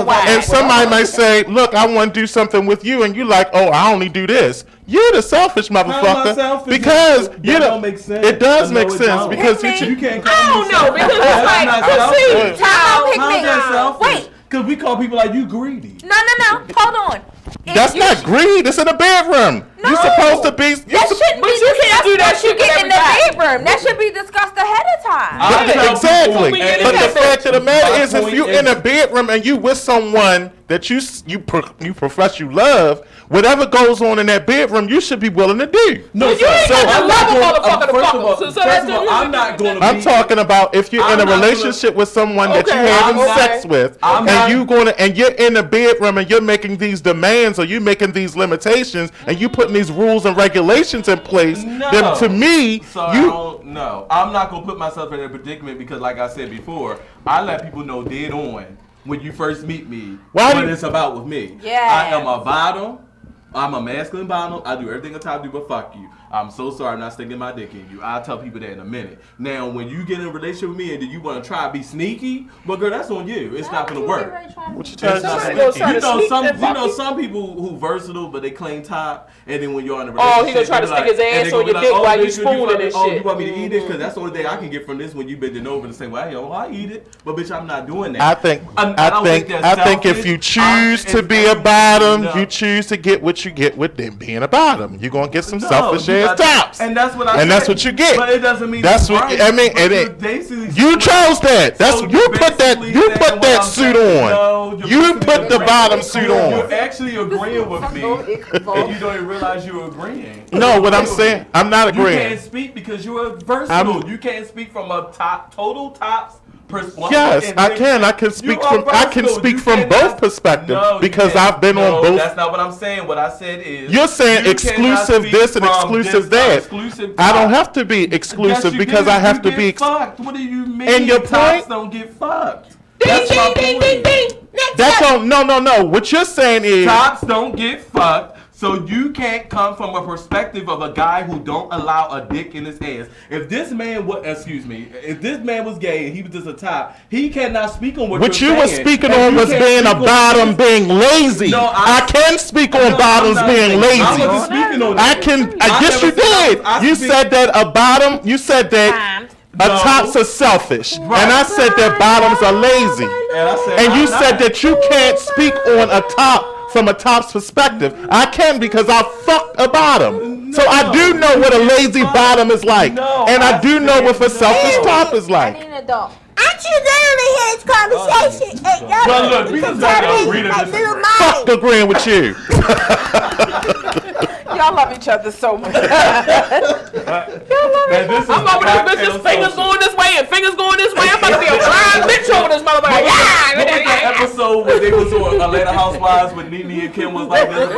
and somebody might say, "Look, I want to do something with you," and you like, "Oh, I only do this." You're the selfish motherfucker because you don't make sense. It does make sense because you can't. I don't know because it's like, wait. Because we call people like you greedy. No. Hold on. That's not greed. It's in the bedroom. No. You're supposed to be. But you can't do that shit in the bedroom. That should be discussed ahead of time. Exactly. But the fact of the matter is, if you're in a bedroom and you with someone that you profess you love, whatever goes on in that bedroom, you should be willing to do. No, you ain't got to love a motherfucker to fuck him. I'm not going to. I'm talking about if you're in a relationship with someone that you're having sex with, and you're in the bedroom and you're making these demands or you're making these limitations and you putting these rules and regulations in place, then to me, no, I'm not gonna put myself in a predicament because, like I said before, I let people know dead on when you first meet me what it's about with me. Yeah, I am a bottom. I'm a masculine bottom. I do everything a top do but fuck you. I'm so sorry I'm not sticking my dick in you. I'll tell people that in a minute. Now, when you get in a relationship with me and then you want to try to be sneaky, well, girl, that's on you. It's not going to work. What you trying to say? Some people who versatile, but they claim top, and then when you're in a relationship, he gonna try to stick his ass on your dick while you spooning and shit. Oh, you want me to eat it? Because that's the only thing I can get from this when you bending over and say, well, I eat it. But bitch, I'm not doing that. I think if you choose to be a bottom, you choose to get what you get with them being a bottom. You're gonna get some selfish ass tops, and that's what I. And that's what you get. But it doesn't mean that's what right. I mean. You chose that. That's you put that. You put that suit on. You put the bottom suit on. You're actually agreeing with me, and you don't even realize you're agreeing. No, what I'm saying, I'm not agreeing. You can't speak because you're versatile. You can't speak from a total tops. Yes, I can. I can speak from both perspectives because I've been on both. That's not what I'm saying. What I said is you're saying exclusive this and exclusive that. I don't have to be exclusive because I have to be. Fucked. What do you mean? And your tops point don't get fucked. That's my point. That don't. No. What you're saying is Tops don't get fucked. So you can't come from a perspective of a guy who don't allow a dick in his ass. If this man if this man was gay and he was just a top, he cannot speak on what what you're you were saying. speaking And on you was can't being a speak on bottom being lazy. No, I can speak on bottoms being lazy. I wasn't speaking on I that. can. I Yes, never you did. I You speak- said that a bottom. You said that a tops are selfish, and I said that bottoms are lazy. And you said that you can't speak on a top from a top's perspective. I can because I fucked a bottom. So I do know what a lazy bottom is like, and I do know what a selfish top is like. Aren't you going to hear this conversation? Well, look, we just got to agree to disagree. Fuck agreeing with you. Y'all love each other so much. Man, this is I'm over this bitch's fingers going this way and fingers going this way. I'm about to be a blind bitch over this motherfucker. What was that episode where they was on Atlanta Housewives with Nene and Kim was like this?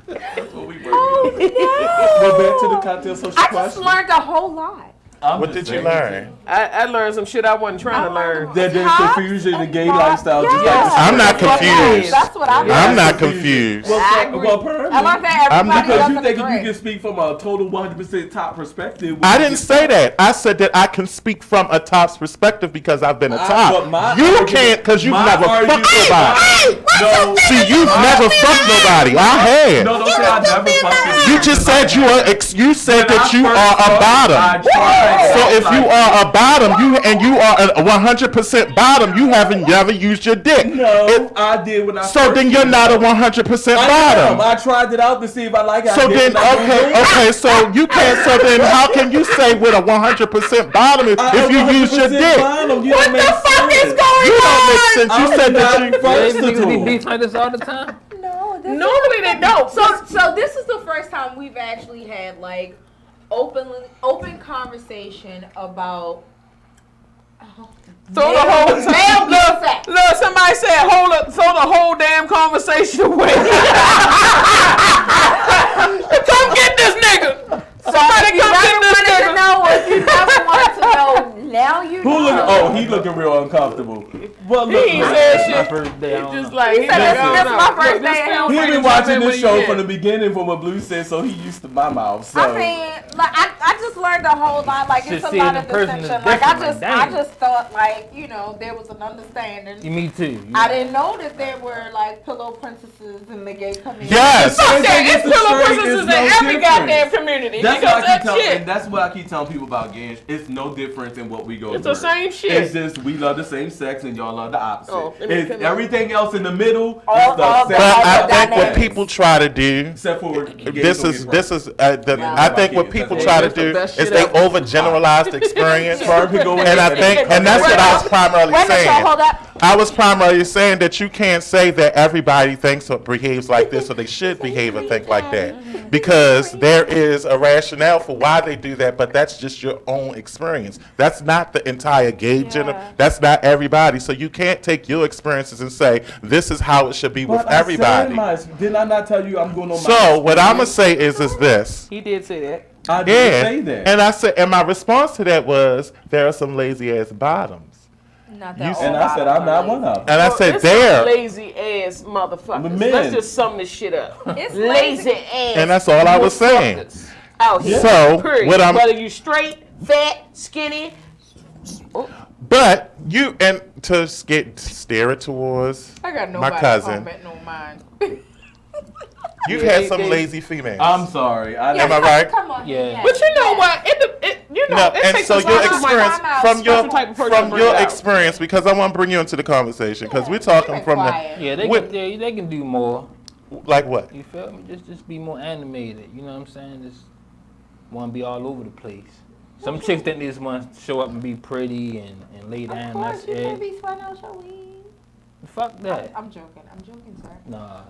That's what we were. Well, back to the cocktail social I question. just learned a whole lot. What did you learn? I learned some shit I wasn't trying to learn. That there's confusion in the gay lifestyle. Just Yes. I'm not confused. That's what I learned. I'm not confused. Well, I agree. apparently, I learned that everybody because you doesn't think agree. you can speak from a total 100% top perspective. I didn't say that. I said that I can speak from a top's perspective because I've been a top. You can't because you've never fucked nobody. No, See, you've never fucked nobody. I have. No, don't say I never fucked You just said you are. You said that you are a bottom. So if you are a bottom, you are a 100% bottom, you haven't never used your dick. No, I did when I. So then you're not a 100% bottom. I tried it out to see if I like it. So then, okay, so you can't. So then, how can you say with a 100% bottom if you use your dick? What the fuck is going You don't on? make sense. You said that you Niggas be beef like this all the time. Normally they don't. So this is the first time we've actually had like open conversation about. Throw the whole male sex. Look, somebody said throw the whole damn conversation away. Come get this nigga. Somebody come get this nigga. If you never wanted to know, now you know. Oh, he looking real uncomfortable. Well, look, He said shit. My first day, I don't Just know. like He said, this is my first day. He been watching this show from the beginning from what Blue said, so he used to my mouth. So. I mean, like I just learned a whole lot. Like it's Just a seeing lot the of person is deception. Like different, I damn. just thought like there was an understanding. Me too. I didn't know that there were like pillow princesses in the gay community. Yes. Fuck that. It's pillow princesses in no every difference. goddamn community. That's because what I keep that telling, shit. and that's what I keep telling people about gays. It's no difference in what we go It's through. the same shit. It's just we love the same sex and y'all love the opposite. Oh, It's everything else in the middle. All is the the- But I think what people try to do. except for This is I think what people try to do is they overgeneralize the experience, and I think, and that's what I was primarily saying. Hold up. I was primarily saying that you can't say that everybody thinks or behaves like this, or they should behave and think like that, because there is a rationale for why they do that, but that's just your own experience. That's not the entire gay That's not everybody. So you can't take your experiences and say this is how it should be with everybody. Didn't I not tell you I'm going on my So what I'm gonna say is this. He did say that. I did say that. And I said, and my response to that was, there are some lazy ass bottoms. Not And I said I'm not one of them. And I said, It's there. some lazy ass motherfuckers. Men. Let's just sum this shit up. It's lazy ass. And that's all I was saying. motherfuckers Out here. So, Period. what I'm- Whether you straight, fat, skinny. But you, and to steer it towards I got my nobody cousin, commenting on mine. you've had some lazy females. I'm sorry. Am I right? Come on. Yeah. But you know what? It No, and takes so a your lot of experience special type of person to bring it out. experience, because I want to bring you into the conversation, because we're talking from the Yeah, they can do more. like what? You feel me? Just be more animated. You know what I'm saying? Just want to be all over the place. Some chicks think they just want to show up and be pretty and lay down. Of That's course, you can't it. be sweating out your weed. Fuck that. I'm joking, sir. Nah,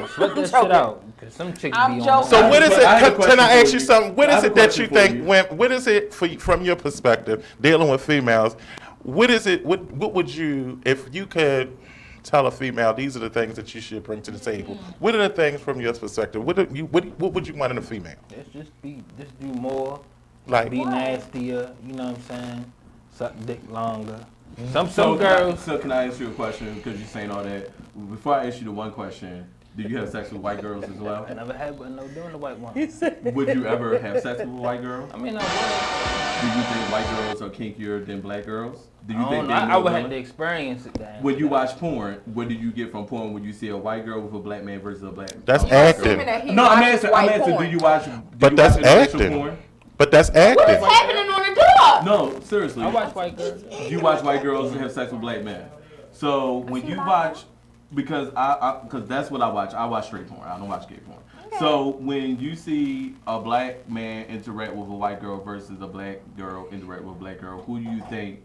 sweat that shit joking. out. Because some chicks I'm be joking. on. So what is I have a it? question Can I for ask you you. something? What I is have it a that you question think? for you. What is it from your perspective, dealing with females? What is it? What would you, if you could tell a female, these are the things that you should bring to the table? What are the things from your perspective? What would you want in a female? Let's just do more. Like be nastier. You know what I'm saying? suck dick longer. So Some girls. So can I ask you a question? Because you're saying all that. Before I ask you the one question, do you have sex with white girls as well? I never had one. No, doing the white one. Would you ever have sex with a white girl? I mean, I would. Do you think white girls are kinkier than black girls? Do you think I would have to experience it. Then. When you watch porn, what do you get from porn when you see a white girl with a black man versus a black? That's acting. No, I'm asking. Do you watch? But that's acting. Porn? But that's acting. What's happening on the door? No, seriously. I watch white girls. You watch white girls have sex with black men. So when you watch, because that's what I watch. I watch straight porn. I don't watch gay porn. Okay. So when you see a black man interact with a white girl versus a black girl interact with a black girl, who do you think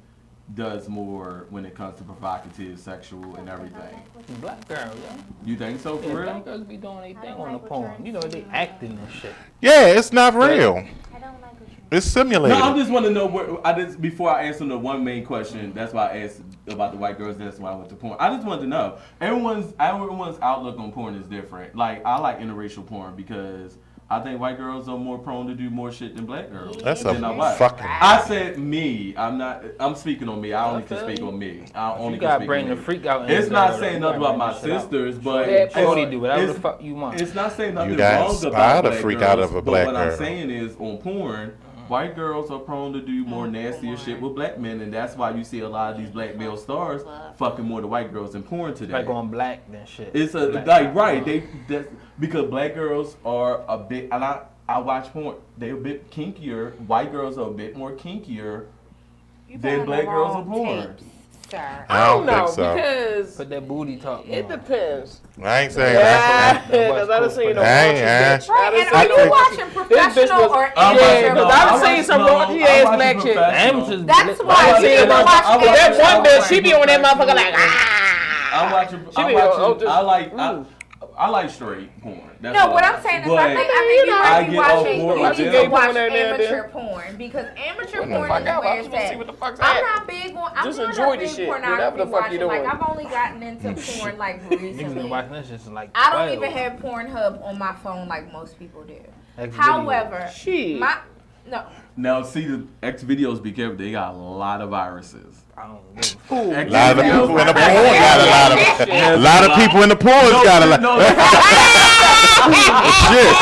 does more when it comes to provocative, sexual, and everything? Black girl, yeah. You think so, for real? Black girls be doing their thing on the porn. You know, they acting and shit. Yeah, it's not real. It's simulated. No, I just want to know before I answer the one main question. That's why I asked about the white girls. That's why I went to porn. I just wanted to know. Everyone's outlook on porn is different. Like, I like interracial porn because I think white girls are more prone to do more shit than black girls. That's a fucking. I said me. I'm speaking on me. I only can speak on me. I only you can gotta speak bring on the me. freak out. It's not saying nothing about my sisters, but Shorty do whatever the fuck you want. It's not saying nothing You gotta wrong inspire about the black freak girls, out of a black but what girl. I'm saying is on porn. White girls are prone to do more nastier shit with black men, and that's why you see a lot of these black male stars fucking more the white girls in porn today. Like on black than shit. It's Black. because black girls are a bit, and I watch porn. They're a bit kinkier. White girls are a bit more kinkier than black girls in porn. I don't know think so. because put that booty talk. It depends. I ain't saying that. Because I done seen no Right, and are you watching professional or amateur? Because I done seen some raunchy ass black shit. Amateurs. That's why you don't watch that one bitch, she be on that motherfucker like I like straight porn. That's no, what I'm saying is I think you might be watching. You need to watch amateur porn because amateur porn is where it's at. I'm not big on. I'm not a big pornography watcher. Like I've only gotten into porn like recently. I don't even have Pornhub on my phone like most people do. However, Now see the X videos. Be careful. They got a lot of viruses. A lot of people in the porn got a lot of people in the porn got a lot. Shit.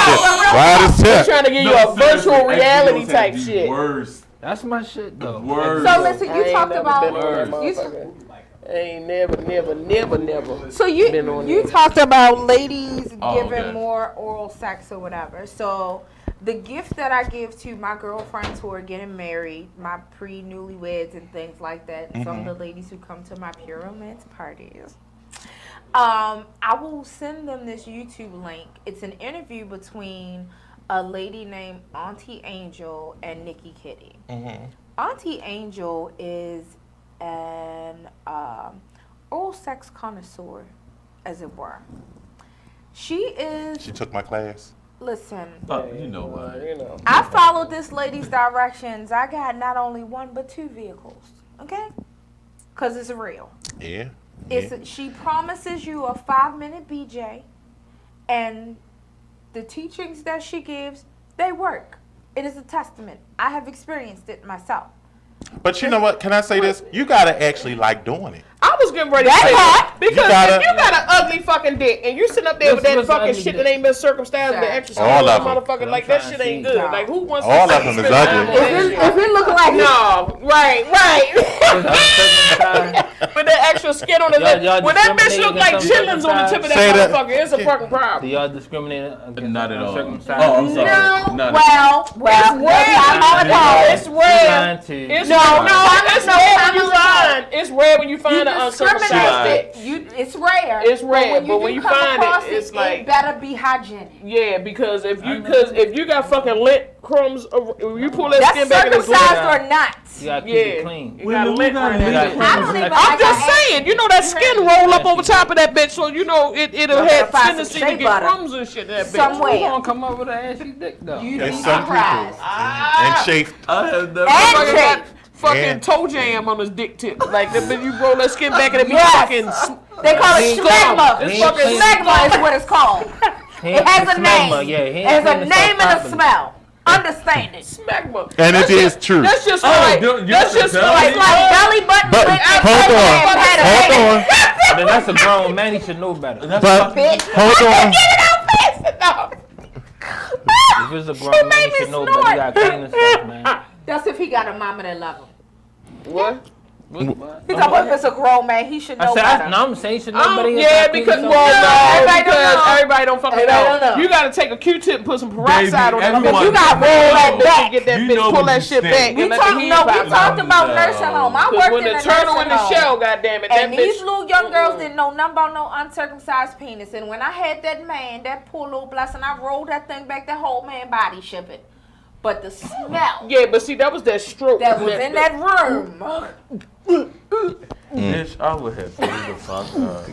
Why is They're trying to give you a virtual reality type shit. Worse. That's my shit though. Worse. So listen, you talked about. Ain't never. So you talked about ladies giving more oral sex or whatever. So the gift that I give to my girlfriends who are getting married, my pre-newlyweds and things like that, some of the ladies who come to my pure romance parties, I will send them this YouTube link. It's an interview between a lady named Auntie Angel and Nikki Kitty. Auntie Angel is an oral sex connoisseur, as it were. She took my class. You Listen, know what? I followed this lady's directions. I got not only one but two vehicles. Okay, because it's real. Yeah. She promises you a 5-minute BJ, and the teachings that she gives, they work. It is a testament. I have experienced it myself. But you know what? Can I say this? You gotta actually like doing it. I was getting ready to say that because if you got an ugly fucking dick and you sitting up there with that fucking shit that ain't been circumcised, the extra all of them, motherfucker, like that shit ain't good. Like who wants all to of them is ugly. If it look like right. With that extra skin on his lip, when that bitch look like chitlins on the tip of that motherfucker, it's a fucking problem. Do y'all discriminate against not at all? uncircumcised? Oh, I'm sorry. No. Well, it's rare. It's rare when you find. It's rare when you find an uncircumcised dick. It's rare. It's rare, but when you find it, it's like it better be hygienic. Yeah, because if you got fucking lint crumbs, you pull that skin back and it's circumcised or not. You gotta keep it clean. You got lint I'm just saying, you know that skin roll up over top of that bitch, so you know it'll have tendency to get crumbs and shit. That bitch. Somewhere. Who gonna come up with an ashy dick though? You'd be some surprised. And chafed. And fucking toe jam on his dick tip. Like you roll that skin back and it be fucking. They call it smegma. Smegma is what it's called. It has a name. It has a name and a smell. understanding. Smegma. And it is true. That's just like belly button. But hold on. I mean, that's a grown man. He should know better. But hold on. If it's a grown man, he should know better. You gotta clean himself, man. That's if he got a mama that love him. What? He's talking about if it's a grown man, he should know better. No, I'm saying he should know better. Yeah, because everybody don't fucking know. You gotta take a Q-tip and put some peroxide on it. You gotta roll that back, get that bitch, pull that shit back. We talked about nursing home. I worked in a nursing home. When the turtle in the shell, goddammit, and these little young girls didn't know nothing about no uncircumcised penis. And when I had that man, that poor little blessing, I rolled that thing back, the whole man body shipping. But the smell. Yeah, but see, that was that stroke. That was in that room. Bitch, I would have paid the fuck up.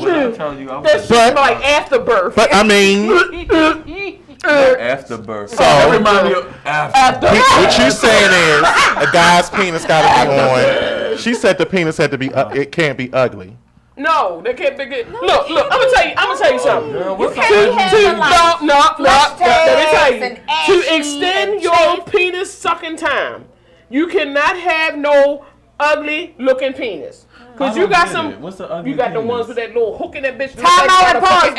What I tell you, I would that shit like afterbirth. But I mean, afterbirth. So remind me of after. What you saying is a guy's penis got to be on. She said the penis had to be. It can't be ugly. No, they can't be good. Look, I'm gonna tell you something. Let me tell you. To extend your penis sucking time, you cannot have no ugly looking penis. Cause you got some, you got the ones with that little hook in that bitch. Time out and pause.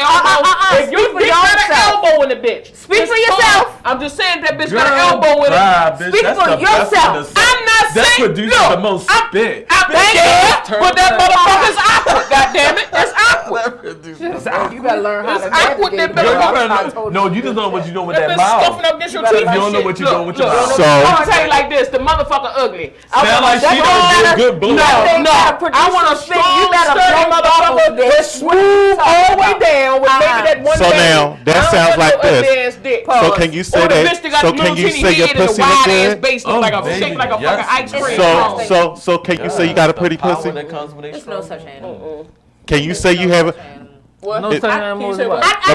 If your bitch got an elbow in the bitch, speak for yourself. I'm just saying that bitch got an elbow in it. Speak for yourself. I'm not saying. That produces the most spit. But that motherfucker's awkward. Goddamn it, that's awkward. You better learn how to navigate. No, you just know what you doing with that mouth. mouth. Against your teeth. You don't know what you doing with your mouth. So I'm gonna tell you like this: the motherfucker ugly. Sound like she don't do good blow. No. I want a strong, sturdy motherfucker that's smooth all the way down with maybe that one. So now that sounds like this. So can you say that? So can you say your pussy look good? Like a shape like a fucking ice cream. So can you say you got a pretty pussy? There's no such animal. Can you say you have a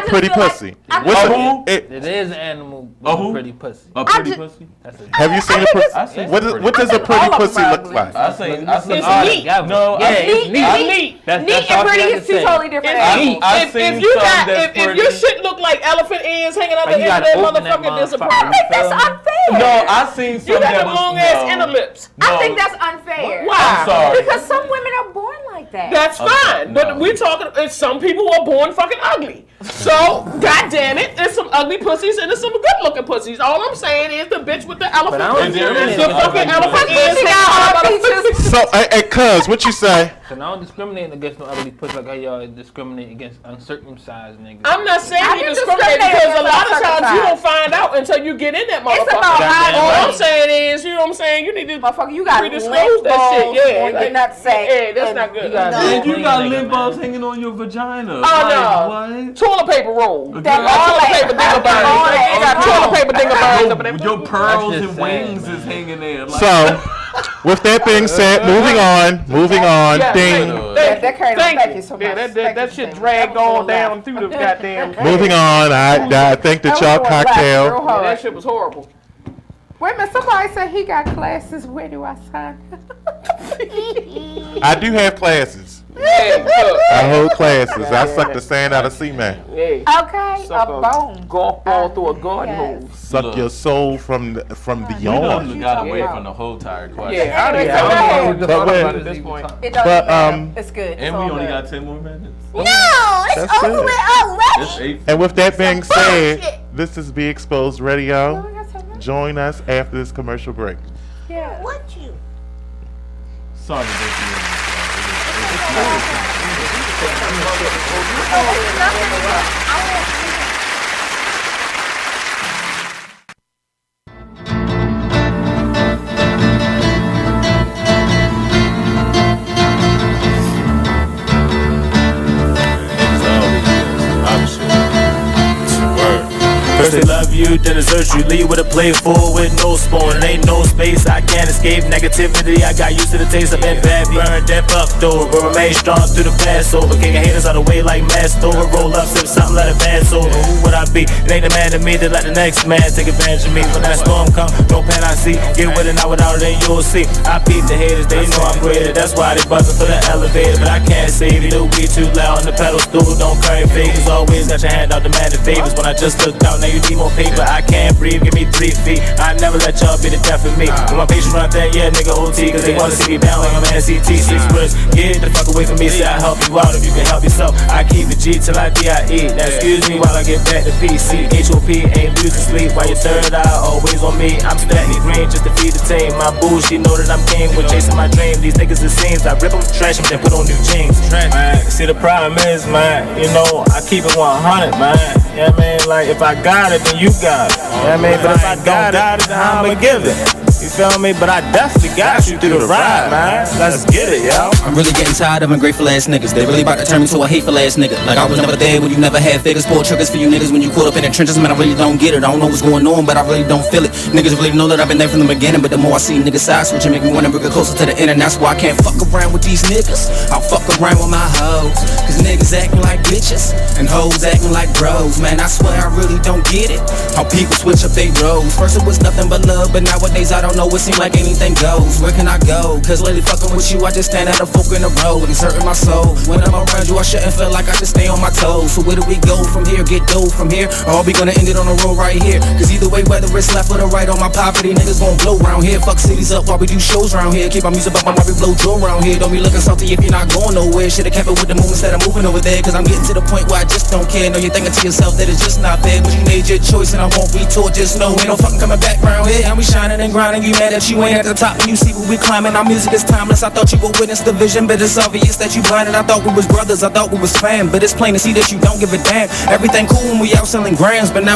pretty pussy? It is an animal with a pretty pussy. A pretty pussy? Have you seen a pussy? What does a pretty pussy look like? I say it's neat. No, it's neat. Neat and pretty is two totally different animals. If your shit look like elephant ears hanging out the end of that motherfucker, there's a problem. I think that's unfair. No, I seen some. You got the long ass inner lips. I think that's unfair. Why? I'm sorry. Because some women are born like that. That's fine, but we're talking. Some people are born fucking ugly. So, goddamn it, there's some ugly pussies and there's some good looking pussies. All I'm saying is the bitch with the elephant ears. The fucking elephant ears. So, hey, cuz, what you say? So now I'm discriminating against no ugly pussy like how y'all discriminate against uncircumcised niggas. I'm not saying you discriminate because a lot of times you don't find out until you get in that motherfucker. All I'm saying is, you know what I'm saying, you need to motherfucker, you got disclose that shit. Yeah, on your nutsack. Yeah, that's not good. And you got lip balms hanging on your vagina. Oh no. What? Toilet paper roll. Toilet paper dingleberries. They got toilet paper dingleberries up in there. Your pearls and wings is hanging there. So, with that being said, moving on. Ding. That carried on back so much. That shit dragged all down through the goddamn. Moving on. I think that y'all cocktail. Yeah, that shit was horrible. Wait a minute, somebody said he got classes. Where do I sign? I do have classes. I hold classes. I suck the sand out of cement. Okay, a bone. Golf ball through a garden hole. Suck your soul from the yawn. You got away from the whole entire question. Yeah, I don't know at this point. It doesn't matter. It's good. And we only got 10 more minutes. No, it's over with already. And with that being said, this is Be Exposed Radio. Join us after this commercial break. Yeah. What you? Sorry to break you in. First they love you, then desert you. Leave with a plate full with no spoon. It ain't no space, I can't escape negativity. I got used to the taste. I've been bad, burned, then fucked over. But remain strong through the Passover. Kicking haters out of the way like masked over. Roll up, sip something, let it pass over. Who would I be? It ain't the man to me, they let the next man take advantage of me. When that storm come, no pan I see. Get with it, not without it, then you'll see. I beat the haters, they know I'm greater. That's why they buzzing for the elevator. But I can't might save you. The weed too loud on the pedal stool, don't carry favors. Always got your hand out demanding favors. When I just looked out, now you need more paper. I can't breathe, give me 3 feet. I never let y'all be the death of me. When my patients run that, yeah, nigga OT, cause they wanna see me down like I'm NCT. 6 words, get the fuck away from me. Say I help you out if you can help yourself. I keep the G till I DIE. Now excuse me while I get back to PC. HOP ain't losing sleep while your third eye always on me. I'm stacking green just to feed the team. My boo, she know that I'm king with chasing my dream. These niggas it seems I rip them, trash them, then put on new jeans. Man, see the problem is, man, you know, I keep it 100, man. Yeah, man, like if I got it, then you got it. Yeah, man, but if I don't got it, then I'ma give it. You feel me? But I definitely got you through the ride, man. Let's get it, yo. I'm really getting tired of ungrateful ass niggas. They really about to turn me to a hateful ass nigga. Like I was never there when you never had figures. Pull triggers for you niggas when you caught up in the trenches. Man, I really don't get it. I don't know what's going on, but I really don't feel it. Niggas really know that I've been there from the beginning. But the more I see niggas side switching, make me wanna bring it closer to the end. And that's why I can't fuck around with these niggas. I'll fuck around with my hoes. Cause niggas acting like bitches and hoes acting like bros. Man, I swear I really don't get it. How people switch up they roles. First it was nothing but love, but nowadays I don't know. It seems like anything goes. Where can I go? Cause lately fucking with you, I just stand at a fork in the road. It's hurting my soul. When I'm around you, I shouldn't feel like I just stay on my toes. So where do we go from here? Get dough from here? Or are we gonna end it on the road right here? Cause either way, whether it's left or the right on my property, niggas gon' blow round here. Fuck cities up while we do shows round here. Keep our music up while we blow Joe round here. Don't be looking salty if you're not going nowhere. Should've kept it with the move instead of moving over there. Cause I'm getting to the point where I just don't care. Know you're thinking to yourself that it's just not fair. But you made your choice and I won't retort. Just know ain't no fucking coming back round here. And we shining and grinding. You mad that you ain't at the top and you see what we climbing. Our music is timeless. I thought you would witness the vision, but it's obvious that you blinded. I thought we was brothers. I thought we was fam. But it's plain to see that you don't give a damn. Everything cool when we out selling grams, but now